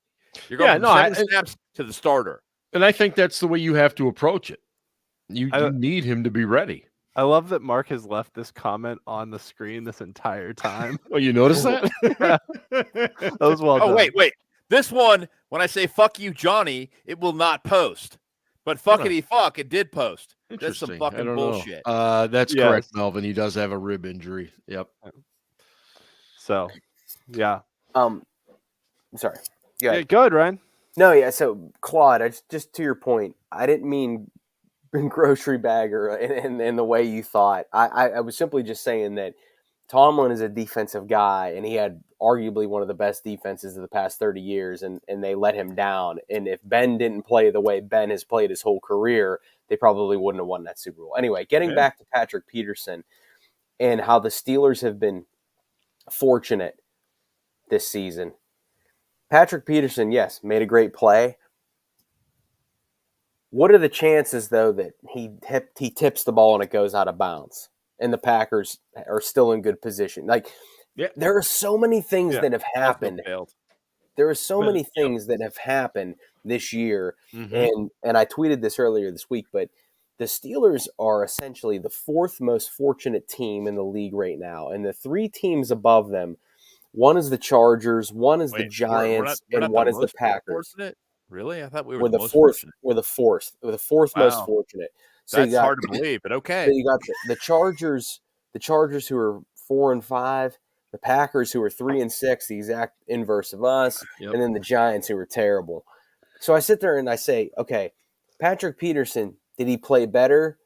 You're going from 7 snaps to the starter. And I think that's the way you have to approach it. You need him to be ready. I love that Mark has left this comment on the screen this entire time. Oh, you notice that? That was well done. Oh, wait. This one, when I say fuck you, Johnny, it will not post. But fuckity fuck, it did post. That's some fucking bullshit. That's correct, Melvin. He does have a rib injury. Yep. So, yeah. Sorry. Yeah, go ahead, Ryan. No, yeah. So, Claude, just to your point, I didn't mean grocery bagger in the way you thought. I was simply just saying that Tomlin is a defensive guy, and he had arguably one of the best defenses of the past 30 years, and they let him down. And if Ben didn't play the way Ben has played his whole career, they probably wouldn't have won that Super Bowl. Anyway, getting back to Patrick Peterson and how the Steelers have been fortunate this season. Patrick Peterson, yes, made a great play. What are the chances, though, that he tips the ball and it goes out of bounds and the Packers are still in good position? There are so many things that have happened. There are so many things that have happened this year, and I tweeted this earlier this week, but the Steelers are essentially the fourth most fortunate team in the league right now, and the three teams above them, one is the Chargers, one is the Giants, and one is the Packers. Fortunate? Really? I thought we were the fourth. We're the fourth most fortunate. So that's hard to believe, but okay. So you got the Chargers who are 4-5, the Packers who are 3-6, the exact inverse of us, and then the Giants who are terrible. So I sit there and I say, okay, Patrick Peterson, did he play better?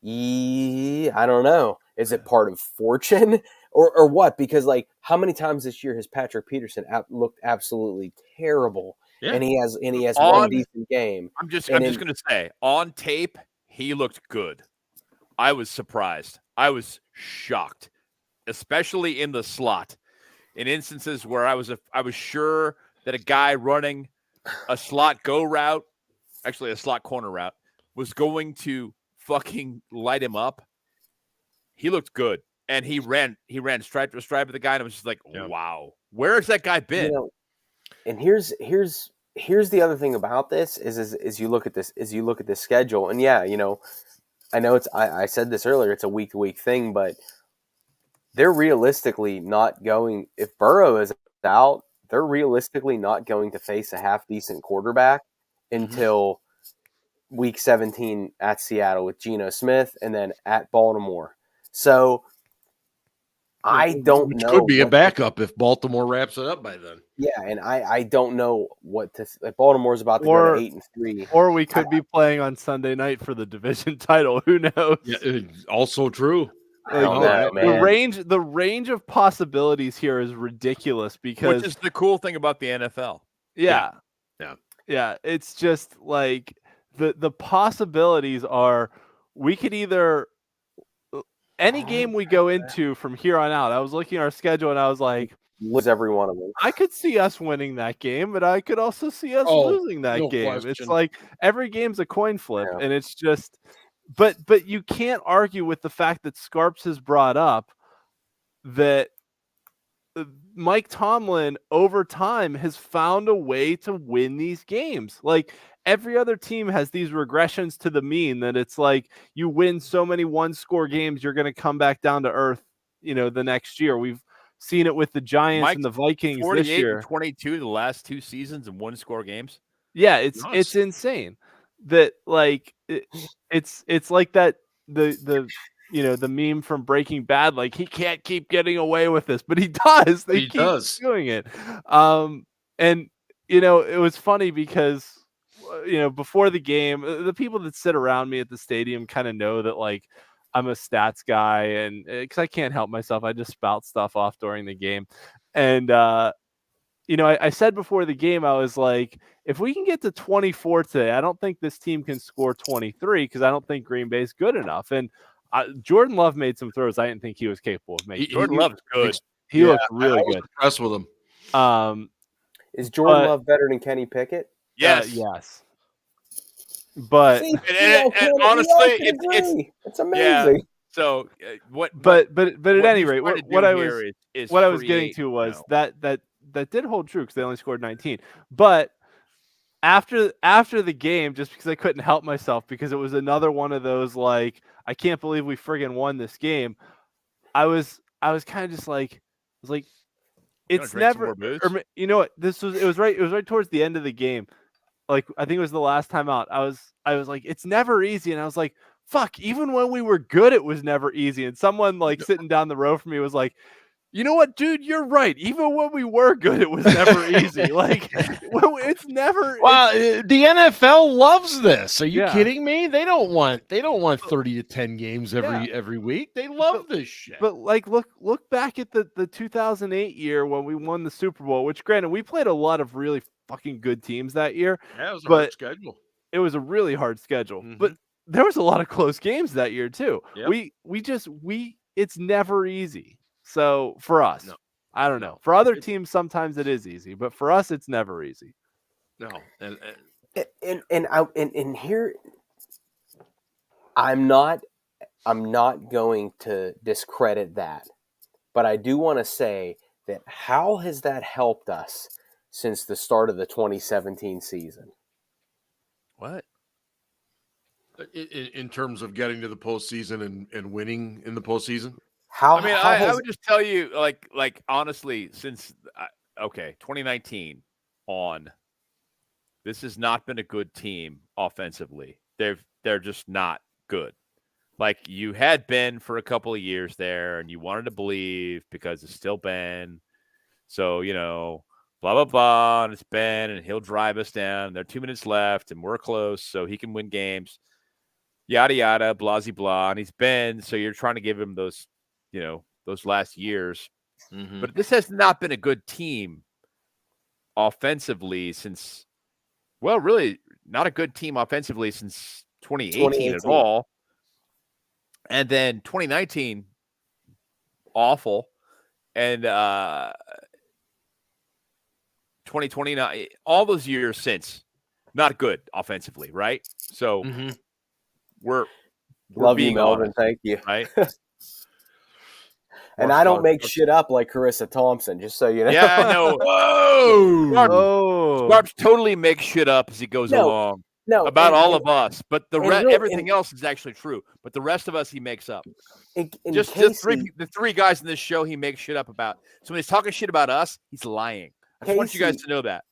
I don't know. Is it part of fortune or what? Because how many times this year has Patrick Peterson looked absolutely terrible? Yeah. And he has one decent game. I'm just going to say, on tape, he looked good. I was surprised. I was shocked, especially in the slot. In instances where I was sure that a guy running a slot go route, actually a slot corner route, was going to fucking light him up. He looked good, and he ran stripe to stripe with the guy, and I was just like, wow, where has that guy been? And here's the other thing about this is you look at this schedule, and I know I said this earlier, it's a week to week thing, but they're realistically not going, if Burrow is out, they're realistically not going to face a half decent quarterback until week 17 at Seattle with Geno Smith, and then at Baltimore. So I don't know. Could be a backup if Baltimore wraps it up by then. Yeah, and I don't know what to. Baltimore's about to go to 8-3, or we could be playing on Sunday night for the division title. Who knows? Yeah, also true. The range of possibilities here is ridiculous because which is the cool thing about the NFL. Yeah. It's just the possibilities are we could either. Any game we go into from here on out, I was looking at our schedule and I was like, lose every one of them. I could see us winning that game, but I could also see us losing that game. Question. It's like every game's a coin flip, and it's just, but you can't argue with the fact that Scarps has brought up that Mike Tomlin over time has found a way to win these games. Every other team has these regressions to the mean that it's like you win so many one-score games, you're going to come back down to earth, the next year. We've seen it with the Giants and the Vikings this year. 48-22 the last two seasons and one-score games. Yeah, it's insane that it's like that the meme from Breaking Bad, he can't keep getting away with this, but he does. He keeps doing it. And it was funny because before the game, the people that sit around me at the stadium kind of know that I'm a stats guy, and because I can't help myself, I just spout stuff off during the game. And I said before the game, I was like, if we can get to 24 today, I don't think this team can score 23 because I don't think Green Bay's good enough. And Jordan Love made some throws I didn't think he was capable of making. Jordan Love's good. He looked really good. Impressed with him. Is Jordan Love better than Kenny Pickett? Yes. Yes. But and honestly, it's amazing. Yeah. So but at any rate, what I was getting to was that did hold true because they only scored 19. But after the game, just because I couldn't help myself, because it was another one of those like, I can't believe we friggin' won this game. I was kind of just like, it's never, or, you know what? It was right towards the end of the game. Like, I think it was the last time out. I was like, it's never easy. And I was like, fuck, even when we were good, it was never easy. And someone like sitting down the road from me was like, you know what, dude, you're right. Even when we were good, it was never easy. Like, it's never. Well, the NFL loves this. Are you kidding me? They don't want 30 to 10 games every week. They love this shit. But like, look back at the 2008 year when we won the Super Bowl, which granted we played a lot of really fucking good teams that year. Yeah, it was a hard schedule. It was a really hard schedule, but there was a lot of close games that year too. Yep. It's never easy. So for us, I don't know. For other teams, sometimes it is easy, but for us, it's never easy. No, and here, I'm not going to discredit that, but I do want to say that how has that helped us since the start of the 2017 season? What? In terms of getting to the postseason and winning in the postseason? I would just tell you, like honestly, since 2019 on, this has not been a good team offensively. They're just not good. Like, you had Ben for a couple of years there, and you wanted to believe because it's still Ben. So, blah, blah, blah, and it's Ben, and he'll drive us down. There are 2 minutes left, and we're close, so he can win games. Yada, yada, blah, blah, and he's Ben, so you're trying to give him those last years. Mm-hmm. But this has not been a good team offensively since, well, really not a good team offensively since 2018 at all. And then 2019, awful. And 2020, all those years since, not good offensively, right? So we're love being you, Melvin. honest, thank you. Right? And I don't make shit up like Carissa Thompson, just so you know. Yeah, I know. Whoa. Scarps totally makes shit up as he goes along. No, about all of us, but everything else is actually true. But the rest of us, he makes up. The three guys in this show, he makes shit up about. So when he's talking shit about us, he's lying. I just want you guys to know that.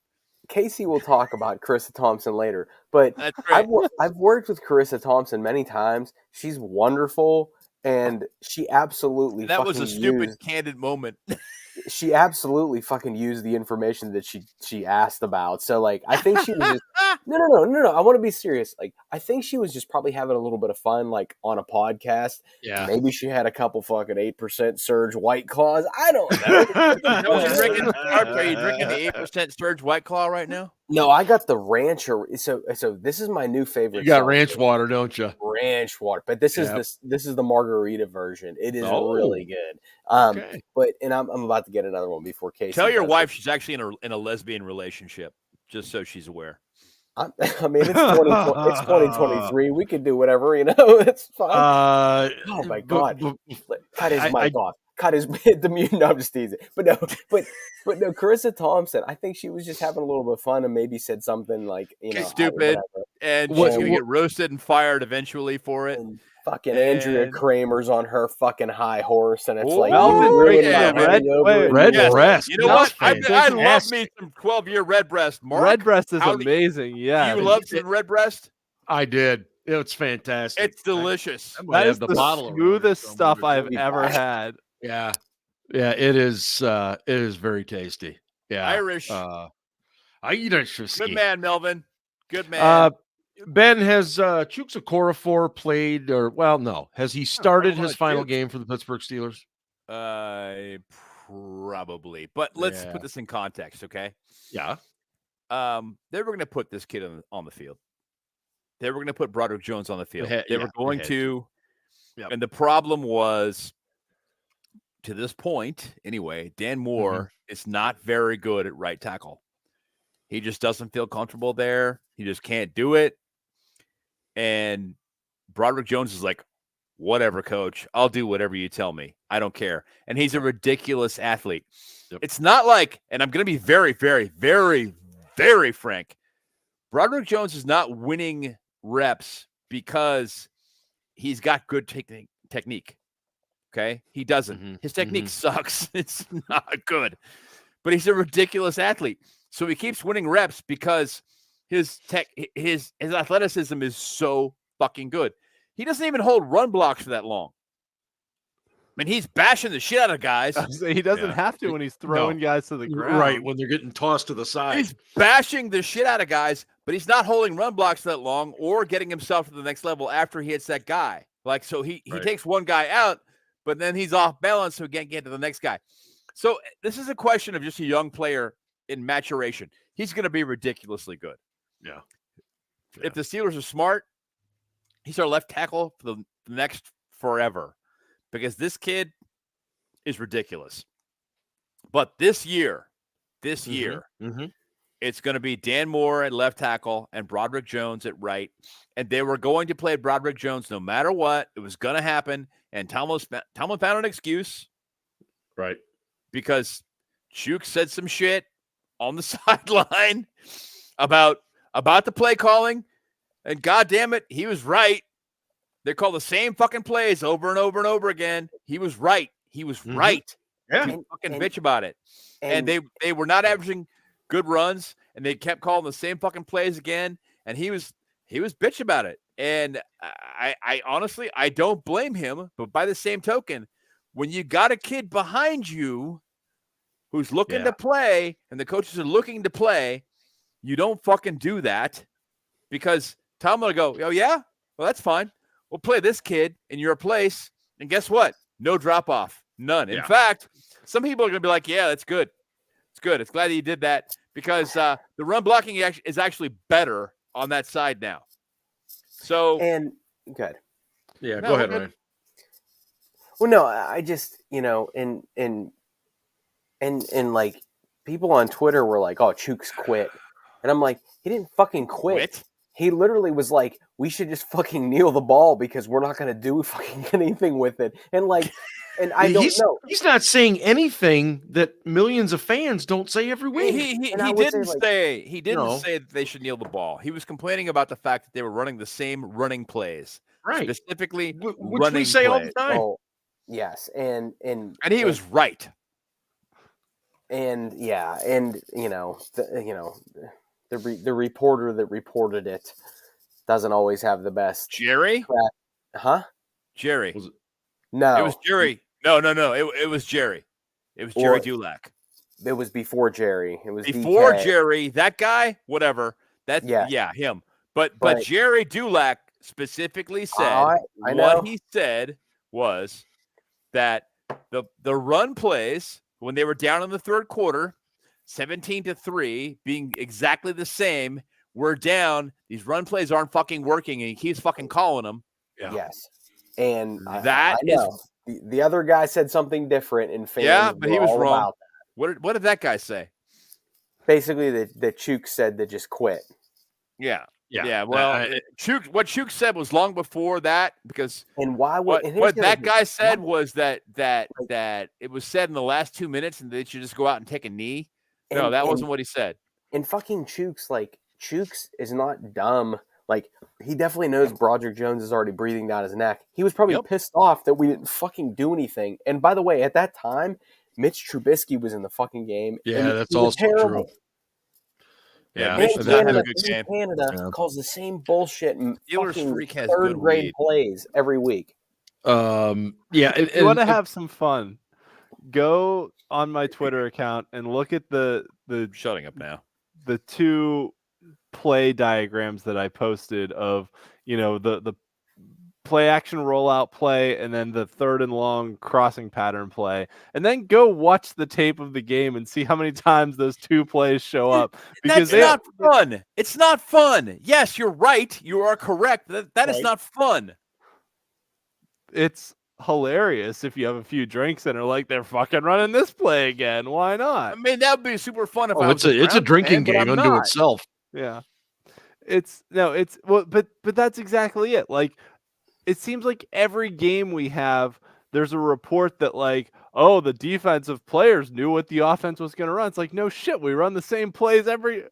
Casey will talk about Carissa Thompson later, but I've worked with Carissa Thompson many times. She's wonderful, and she absolutely. That was a stupid, candid moment. She absolutely fucking used the information that she asked about. So, like, I think she was just no. I want to be serious. Like, I think she was just probably having a little bit of fun, like, on a podcast. Yeah. Maybe she had a couple fucking 8% Surge White Claws. I don't know. Are you drinking the 8% Surge White Claw right now? No, I got the Rancher. So this is my new favorite. You got ranch water, don't you? Ranch water, but this is the margarita version. It is really good. Okay. But I'm about to get another one before Casey. Tell your wife she's actually in a lesbian relationship, just so she's aware. I mean, it's 2023. We can do whatever, it's fine. Oh my God! Cut his mic off. Cut his the mute. No, I'm just teasing. But no, Carissa Thompson. I think she was just having a little bit of fun and maybe said something like, she's stupid, and she's gonna get roasted and fired eventually for it. And fucking Andrea Kramer's on her fucking high horse, and it's like red breast. You know what? I love me some 12-year red breast. Mark, red breast is amazing. Yeah, you love some red breast? I did. It's fantastic. It's delicious. That is the smoothest stuff I've ever had. Yeah, it is. It is very tasty. Yeah, Irish. I eat it. Good man, Melvin. Good man. Ben, has Chuks Okroafor played, has he started his final game for the Pittsburgh Steelers? Probably. But let's put this in context, okay? Yeah. They were going to put this kid on the field. They were going to put Broderick Jones on the field. They were going to. Yep. And the problem was, to this point, anyway, Dan Moore is not very good at right tackle. He just doesn't feel comfortable there. He just can't do it. And Broderick Jones is like, whatever, coach. I'll do whatever you tell me. I don't care. And he's a ridiculous athlete. Yep. It's not like, and I'm going to be very, very, very, very frank. Broderick Jones is not winning reps because he's got good technique. Okay? He doesn't. Mm-hmm. His technique sucks. It's not good. But he's a ridiculous athlete. So he keeps winning reps because his athleticism is so fucking good. He doesn't even hold run blocks for that long. I mean, he's bashing the shit out of guys. He doesn't have to when he's throwing guys to the ground. Right, when they're getting tossed to the side. He's bashing the shit out of guys, but he's not holding run blocks that long or getting himself to the next level after he hits that guy. Like, so he takes one guy out, but then he's off balance, so he can't get to the next guy. So this is a question of just a young player in maturation. He's going to be ridiculously good. Yeah. If the Steelers are smart, he's our left tackle for the next forever. Because this kid is ridiculous. But this year, it's going to be Dan Moore at left tackle and Broderick Jones at right. And they were going to play Broderick Jones no matter what. It was going to happen. And Tomlin found an excuse. Right. Because Chuks said some shit on the sideline about the play calling. And God damn it, he was right. They call the same fucking plays over and over and over again. He was right. He was right. Yeah. Fucking bitch about it. And they were not averaging good runs, and they kept calling the same fucking plays again. And he was bitch about it. And I honestly, I don't blame him. But by the same token, when you got a kid behind you who's looking to play, and the coaches are looking to play, you don't fucking do that, because Tom will go, oh yeah, well that's fine. We'll play this kid in your place, and guess what? No drop-off. None. In fact, some people are going to be like, yeah, that's good. It's good. It's glad that you did that, because the run blocking is actually better on that side now. So and good. Yeah, go ahead, Ryan. Well, no, I just, and like people on Twitter were like, oh, Chuks quit. And I'm like, he didn't fucking quit. He literally was like, we should just fucking kneel the ball because we're not going to do fucking anything with it. And like, and I don't know. He's not saying anything that millions of fans don't say every week. He didn't say that they should kneel the ball. He was complaining about the fact that they were running the same running plays. Right. Specifically, which we say all the time. Oh, yes. And he was right. And yeah, and the reporter that reported it doesn't always have the best. Jerry? Huh? Jerry. No. It was Jerry. No. It was Jerry. It was Jerry Dulac. It was before Jerry. It was before DK. Jerry. That guy, whatever. Him. But Jerry Dulac specifically said what he said was that the run plays when they were down in the third quarter, 17-3, being exactly the same, we're down. These run plays aren't fucking working, and he keeps fucking calling them. Yeah. Yes. And that I know. The other guy said something different, and fans but he was wrong. About that. What did that guy say? Basically, that Chuks said to just quit. Yeah. Well, what Chuks said was long before that, because what that guy said was that it was said in the last 2 minutes, and they should just go out and take a knee. No, that wasn't what he said. And fucking Chuks, Chuks is not dumb. Like, he definitely knows Broderick Jones is already breathing down his neck. He was probably pissed off that we didn't fucking do anything. And by the way, at that time, Mitch Trubisky was in the fucking game. Yeah, that's also true. Yeah, Canada calls the same bullshit and fucking third grade plays every week. If you want to have some fun, go on my Twitter account and look at the shutting up now. The two play diagrams that I posted of, the play action rollout play and then the third and long crossing pattern play, and then go watch the tape of the game and see how many times those two plays show up, because that's not fun. It's not fun. Yes, you're right. You are correct. That is not fun. It's hilarious if you have a few drinks and are like, they're fucking running this play again. Why not? I mean, that would be super fun if it's a drinking game unto itself. Yeah. But that's exactly it. Like, it seems like every game we have, there's a report that like, oh, the defensive players knew what the offense was going to run. It's like, no shit. We run the same plays every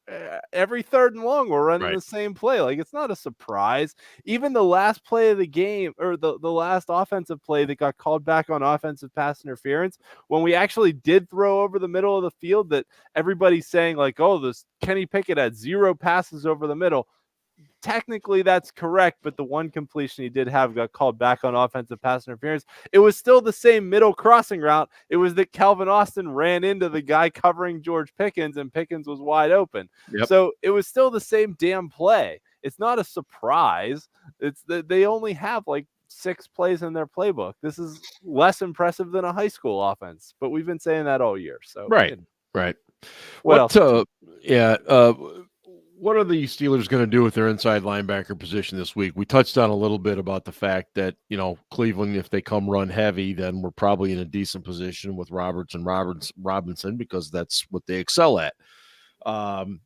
3rd and long. We're running the same play. Like, it's not a surprise. Even the last play of the game, or the last offensive play that got called back on offensive pass interference, when we actually did throw over the middle of the field, that everybody's saying like, oh, this Kenny Pickett had 0 passes over the middle. Technically, that's correct, but the one completion he did have got called back on offensive pass interference. It was still the same middle crossing route. It was that Calvin Austin ran into the guy covering George Pickens, and Pickens was wide open. Yep. So it was still the same damn play. It's not a surprise. It's that they only have like 6 plays in their playbook. This is less impressive than a high school offense, but we've been saying that all year. So right. What else? What are the Steelers going to do with their inside linebacker position this week? We touched on a little bit about the fact that, Cleveland, if they come run heavy, then we're probably in a decent position with Robinson because that's what they excel at.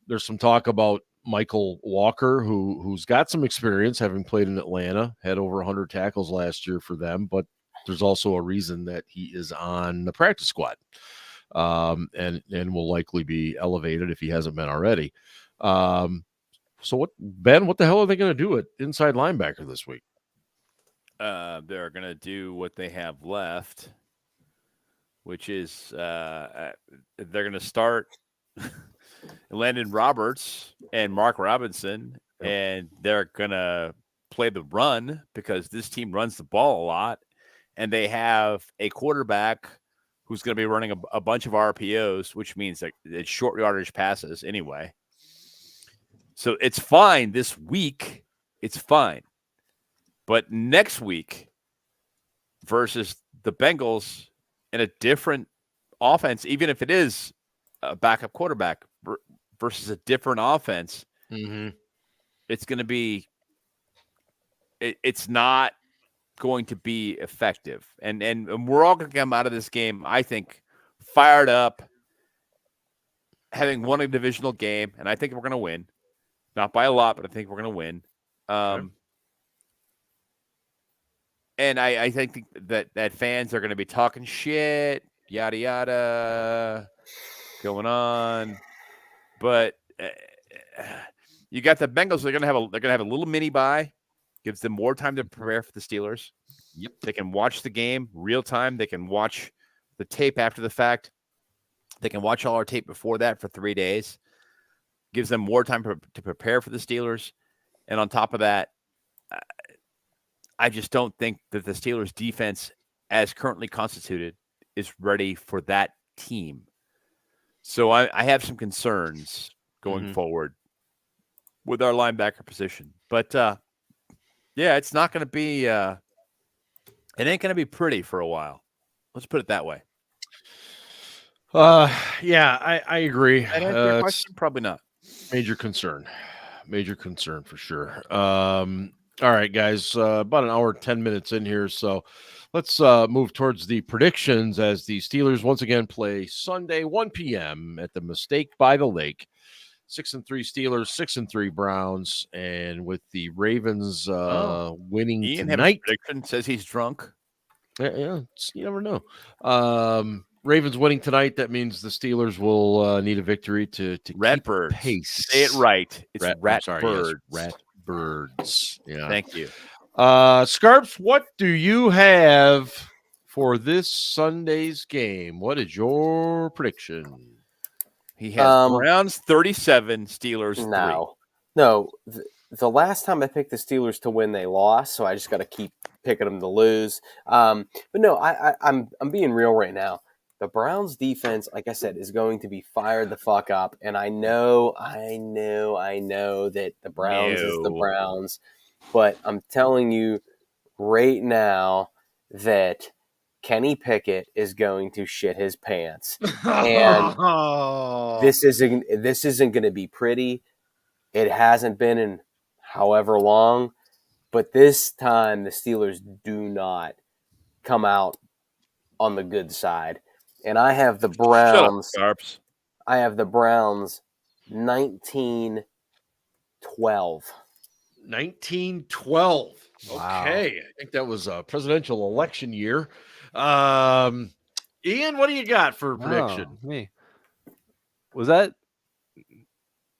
There's some talk about Michael Walker, who's got some experience having played in Atlanta, had over 100 tackles last year for them, but there's also a reason that he is on the practice squad, and will likely be elevated if he hasn't been already. So what the hell are they going to do at inside linebacker this week? They're going to do what they have left, which is they're going to start Landon Roberts and Mark Robinson, and they're going to play the run because this team runs the ball a lot, and they have a quarterback who's going to be running a bunch of RPOs, which means that it's short yardage passes anyway. So it's fine this week. It's fine. But next week versus the Bengals in a different offense, even if it is a backup quarterback versus a different offense, it's going to be it's not going to be effective. And we're all going to come out of this game, I think, fired up, having won a divisional game, and I think we're going to win. Not by a lot, but I think we're going to win. And I think that fans are going to be talking shit, yada, yada, going on. But you got the Bengals. They're going to have a little mini bye. Gives them more time to prepare for the Steelers. Yep. They can watch the game real time. They can watch the tape after the fact. They can watch all our tape before that for 3 days. Gives them more time to prepare for the Steelers. And on top of that, I just don't think that the Steelers defense, as currently constituted, is ready for that team. So I have some concerns going forward with our linebacker position. But, it's not going to be it ain't going to be pretty for a while. Let's put it that way. I agree. That answer your question? Probably not. Major concern for sure. All right, guys, about an hour, 10 minutes in here. So let's move towards the predictions as the Steelers once again play Sunday, 1 p.m. at the Mistake by the Lake. 6-3 Steelers, 6-3 Browns, and with the Ravens winning Ian tonight. Prediction says he's drunk. Yeah, you never know. Ravens winning tonight. That means the Steelers will need a victory to keep pace. Say it right. It's Ratbirds. Yes, Ratbirds. Yeah. Thank you. Scarps, what do you have for this Sunday's game? What is your prediction? He has Browns 37, Steelers 3. No. The last time I picked the Steelers to win, they lost, so I just got to keep picking them to lose. But no, I'm being real right now. The Browns defense, like I said, is going to be fired the fuck up, and I know that the Browns is the Browns, but I'm telling you right now that Kenny Pickett is going to shit his pants, and this isn't going to be pretty. It hasn't been in however long, but this time the Steelers do not come out on the good side. And I have the Browns. Shut up, Scarps. I have the Browns 19-12. 1912. Wow. Okay. I think that was a presidential election year. Ian, what do you got for a prediction? Me. Was that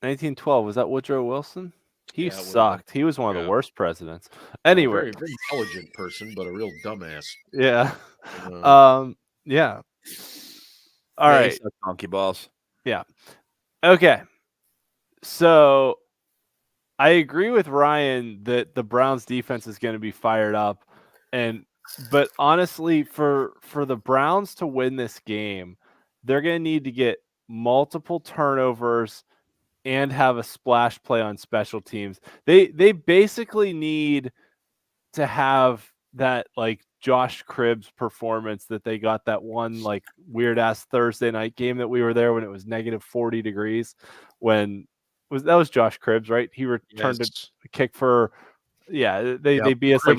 1912? Was that Woodrow Wilson? He sucked. He was one of the worst presidents. Anyway, very, very intelligent person, but a real dumbass. Yeah. Yeah. All right. Donkey balls. Yeah. Okay. So I agree with Ryan that the Browns defense is going to be fired up, but honestly, for the Browns to win this game, they're going to need to get multiple turnovers and have a splash play on special teams. They basically need to have that like Josh Cribbs performance that they got that one like weird ass Thursday night game that we were there when it was negative 40 degrees. That was Josh Cribbs, right? He returned a kick for they beat us like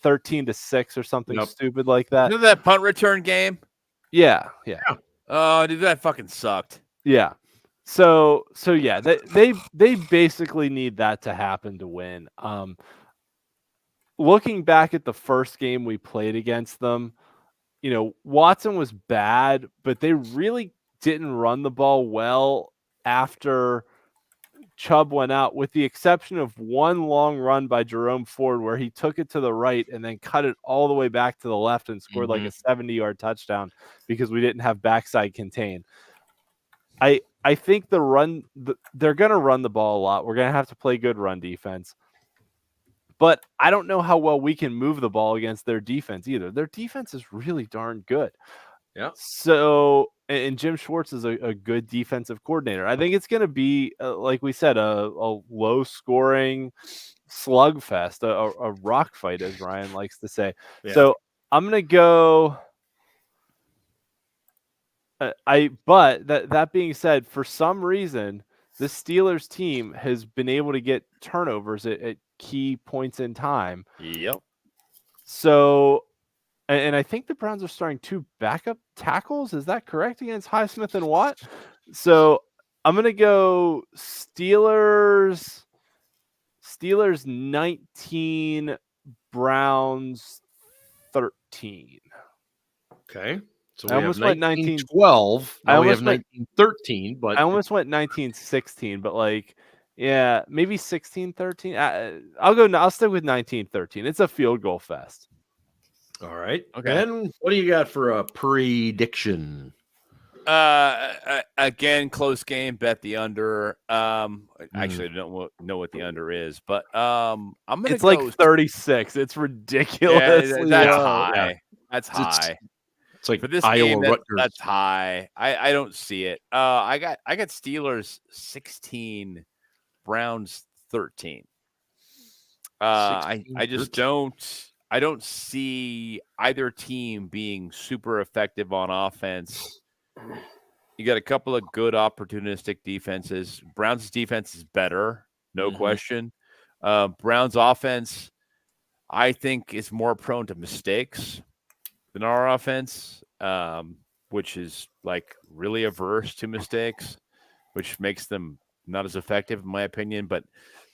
13-6 or something stupid like that. You know that punt return game? Yeah. Oh, dude, that fucking sucked. Yeah. So yeah, they basically need that to happen to win. Looking back at the first game we played against them, Watson was bad, but they really didn't run the ball well after Chubb went out, with the exception of one long run by Jerome Ford where he took it to the right and then cut it all the way back to the left and scored like a 70-yard touchdown because we didn't have backside contain. I think they're going to run the ball a lot. We're going to have to play good run defense. But I don't know how well we can move the ball against their defense either. Their defense is really darn good. Yeah. So, and Jim Schwartz is a good defensive coordinator. I think it's going to be, like we said, a low-scoring slugfest, a rock fight, as Ryan likes to say. Yeah. So I'm going to go. But that being said, for some reason, the Steelers team has been able to get turnovers at key points in time. Yep. So, and I think the Browns are starting 2 backup tackles. Is that correct, against Highsmith and Watt? So I'm going to go Steelers 19, Browns 13. Okay. So I almost went 1912. I almost went 1913, but I almost went 1916, but maybe 16-13. I'll stick with 1913. It's a field goal fest. All right. Okay. Ben, what do you got for a prediction? Again, close game. Bet the under. Actually, I don't know what the under is, but I'm gonna. It's like 36. It's ridiculous. Yeah, that's high. Yeah. That's high. It's like for this Iowa game, Rutgers. That's high. I don't see it. I got Steelers 16, Browns 13. I just don't see either team being super effective on offense. You got a couple of good opportunistic defenses. Browns' defense is better, no question. Browns' offense, I think, is more prone to mistakes than our offense, which is like really averse to mistakes, which makes them not as effective, in my opinion. But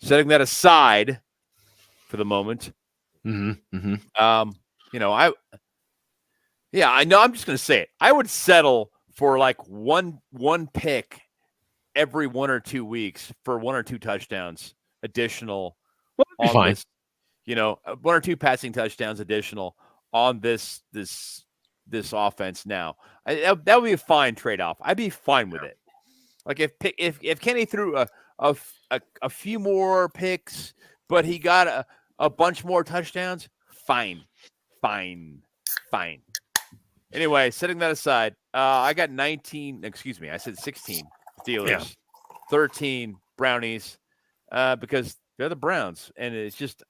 setting that aside for the moment, I know. I'm just going to say it. I would settle for like one pick every 1 or 2 weeks for 1 or 2 touchdowns additional. Well, fine. This, 1 or 2 passing touchdowns additional on this offense. Now that would be a fine trade-off. I'd be fine with it. Like if Kenny threw a few more picks, but he got a bunch more touchdowns, fine. Anyway, setting that aside, I got 19. Excuse me, I said 16 Steelers, 13 Brownies, because they're the Browns, and it's just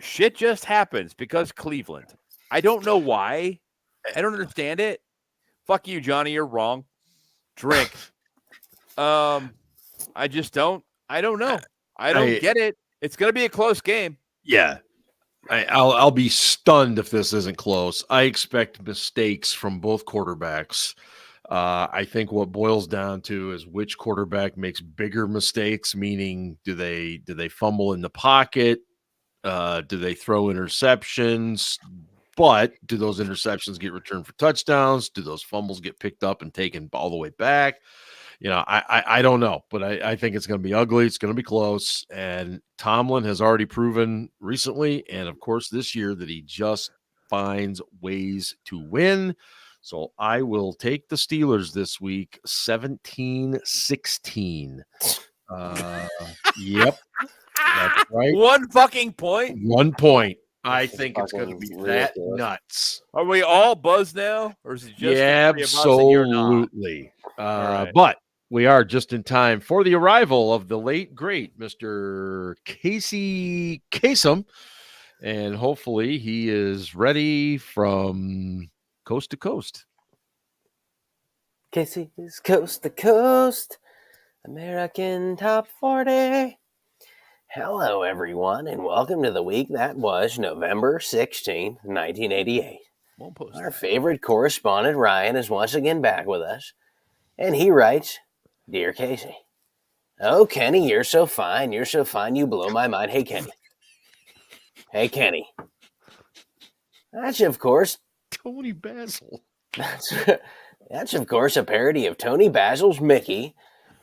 shit just happens because Cleveland. I don't know why. I don't understand it. Fuck you, Johnny. You're wrong. Drink. I just don't. I don't know. I don't get it. It's gonna be a close game. Yeah. I'll be stunned if this isn't close. I expect mistakes from both quarterbacks. I think what boils down to is which quarterback makes bigger mistakes, meaning do they fumble in the pocket? Do they throw interceptions? But do those interceptions get returned for touchdowns? Do those fumbles get picked up and taken all the way back? I don't know, but I think it's going to be ugly. It's going to be close. And Tomlin has already proven recently, and of course this year, that he just finds ways to win. So I will take the Steelers this week, 17-16. Yep. That's right. 1 fucking point? 1 point. I think it's going to be that nuts. Are we all buzzed now? Or is it just absolutely? Right. But we are just in time for the arrival of the late, great Mr. Casey Kasem. And hopefully he is ready from coast to coast. Casey is coast to coast, American Top 40. Hello, everyone, and welcome to the week that was November 16th, 1988. Our favorite correspondent, Ryan, is once again back with us, and he writes, Dear Casey, oh, Kenny, you're so fine, you blow my mind. Hey, Kenny. Hey, Kenny. That's, of course, Tony Basil. That's, of course, a parody of Tony Basil's Mickey,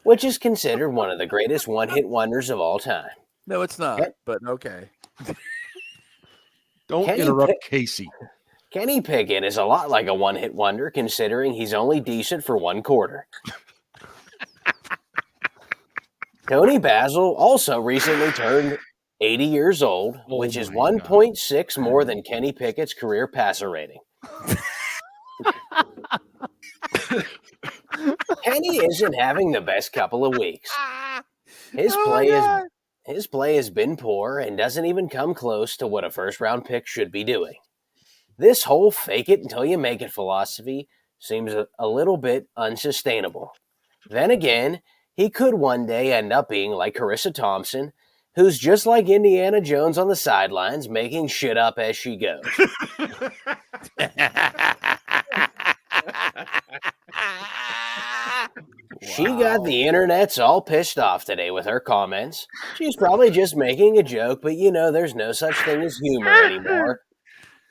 which is considered one of the greatest one-hit wonders of all time. No, it's not, but okay. Don't interrupt Casey. Kenny Pickett is a lot like a one-hit wonder, considering he's only decent for one quarter. Tony Basil also recently turned 80 years old, which is 1.6 more than Kenny Pickett's career passer rating. Kenny isn't having the best couple of weeks. His play has been poor and doesn't even come close to what a first-round pick should be doing. This whole fake it until you make it philosophy seems a little bit unsustainable. Then again, he could one day end up being like Carissa Thompson, who's just like Indiana Jones on the sidelines, making shit up as she goes. She got the internets all pissed off today with her comments. She's probably just making a joke, but there's no such thing as humor anymore.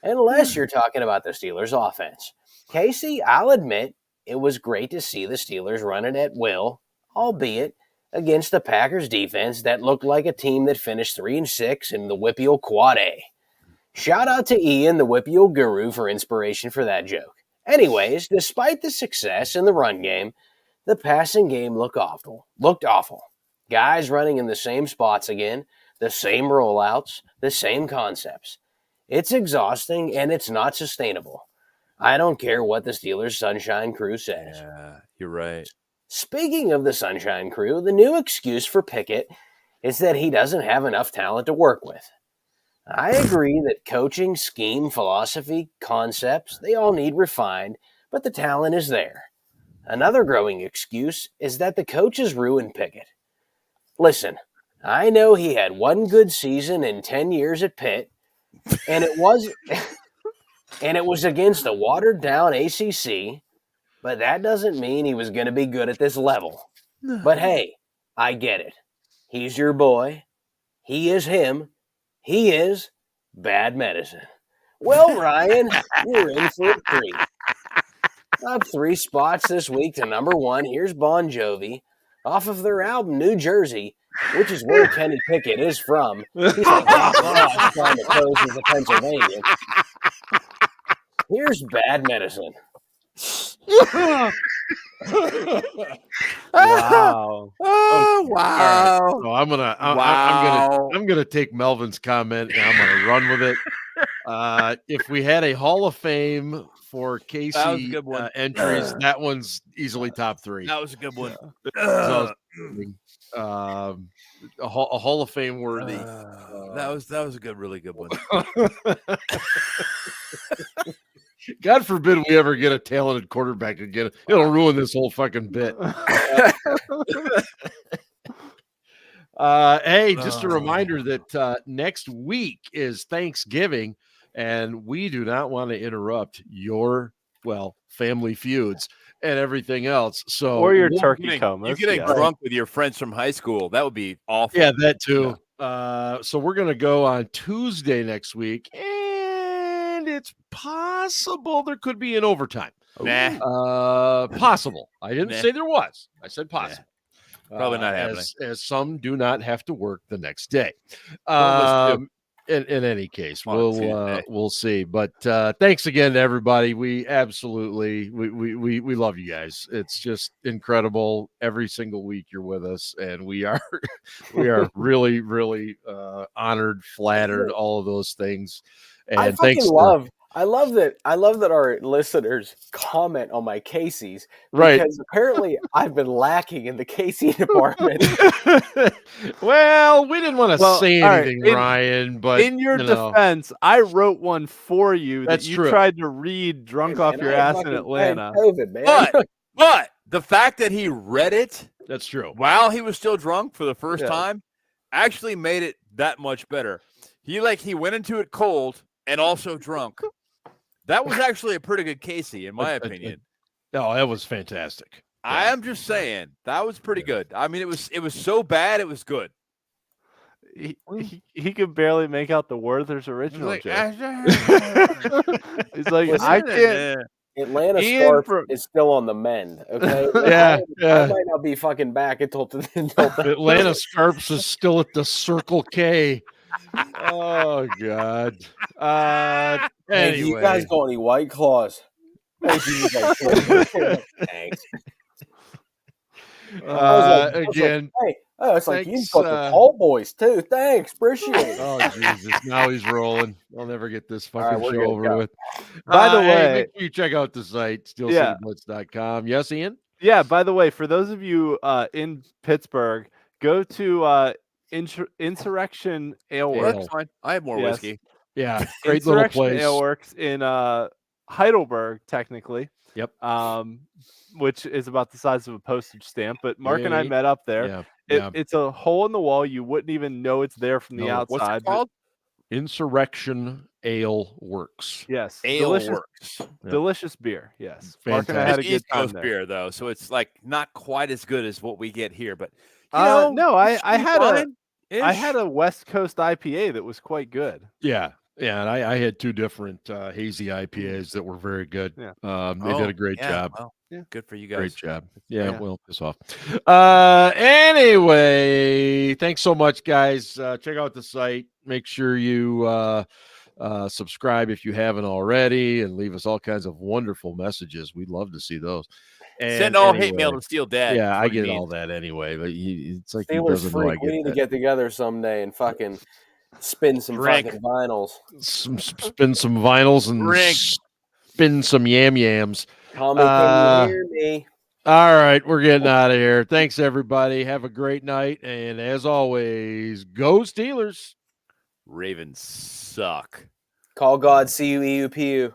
Unless you're talking about the Steelers offense. Casey, I'll admit, it was great to see the Steelers run it at will, albeit against the Packers defense that looked like a team that finished 3-6 in the WPIAL Quad A. Shout out to Ian, the WPIAL guru, for inspiration for that joke. Anyways, despite the success in the run game, the passing game looked awful. Guys running in the same spots again, the same rollouts, the same concepts. It's exhausting and it's not sustainable. I don't care what the Steelers Sunshine Crew says. Yeah, you're right. Speaking of the Sunshine Crew, the new excuse for Pickett is that he doesn't have enough talent to work with. I agree that coaching, scheme, philosophy, concepts, they all need refined, but the talent is there. Another growing excuse is that the coaches ruined Pickett. Listen, I know he had one good season in 10 years at Pitt, and it was against a watered-down ACC, but that doesn't mean he was going to be good at this level. But hey, I get it. He's your boy. He is him. He is bad medicine. Well, Ryan, you're in for a treat. Up 3 spots this week to number 1. Here's Bon Jovi off of their album New Jersey, which is where Kenny Pickett is from. He's like, trying to pose as a Pennsylvania. Here's bad medicine. Wow. Oh, wow. Right. So I'm gonna take Melvin's comment and I'm gonna run with it. If we had a Hall of Fame for Casey entries, that one's easily top 3. That was a good one. A Hall of Fame worthy. That was a really good one. God forbid we ever get a talented quarterback again. It'll ruin this whole fucking bit. Hey, just a reminder that next week is Thanksgiving, and we do not want to interrupt your, family feuds and everything else. So, or your turkey comas. You're getting drunk with your friends from high school. That would be awful. Yeah, that too. Yeah. So we're going to go on Tuesday next week. And and it's possible there could be an overtime. Nah. Possible. I didn't say there was. I said possible. Probably not happening. As some do not have to work the next day. In any case, we'll see. But thanks again to everybody. We absolutely we love you guys. It's just incredible. Every single week you're with us, and we are really, really honored, flattered, all of those things. And I love that our listeners comment on my Casey's, right? Because apparently I've been lacking in the Casey department. Well, we didn't want to say anything, Ryan, but in your defense, I wrote one for you that you tried to read drunk off your ass in Atlanta. COVID, man. But the fact that he read it, that's true, while he was still drunk for the first time, actually made it that much better. He went into it cold and also drunk. That was actually a pretty good Casey, in my opinion. No, that was fantastic. I am just saying that was pretty good. I mean, it was so bad it was good. He could barely make out the Werther's original joke. He's like, I can't. Atlanta Scarf is still on the mend. Okay. I might not be fucking back until Atlanta Scarps is still at the Circle K. Oh God. Anyway, you guys got any White Claws? Thanks. Again. It's like you've got the tall boys too. Thanks, appreciate it. Oh Jesus! Now he's rolling. I'll never get this fucking show over with. By the way, make sure you check out the site steelcityblitz.com. Yes, Ian. Yeah. By the way, for those of you in Pittsburgh, go to Insurrection Ale Works. That's fine. I have more whiskey. Yeah, great little place. Ale Works in Heidelberg, technically. Yep. Which is about the size of a postage stamp. But Mark and I met up there. It's a hole in the wall. You wouldn't even know it's there from the outside. What's it called? Insurrection Ale Works. Yes. Ale Works. Delicious beer. Yes. Fantastic. Mark and I had a good East time Coast there. beer, though, so it's not quite as good as what we get here. But no, I had a West Coast IPA that was quite good. Yeah. Yeah, and I had two different hazy IPAs that were very good. Yeah. They did a great job. Well, good for you guys. Great job. Yeah. Well, piss off. Anyway, thanks so much, guys. Check out the site. Make sure you subscribe if you haven't already, and leave us all kinds of wonderful messages. We'd love to see those. And send all hate mail to Steel Dad. Yeah, I get all that anyway. But it's like Steelers freak. We need to get together someday and fucking spin some fucking vinyls. Spin some vinyls and spin some yams. Tommy, can you hear me? All right, we're getting out of here. Thanks, everybody. Have a great night. And as always, go Steelers. Ravens suck. Call God, see you, EUPU.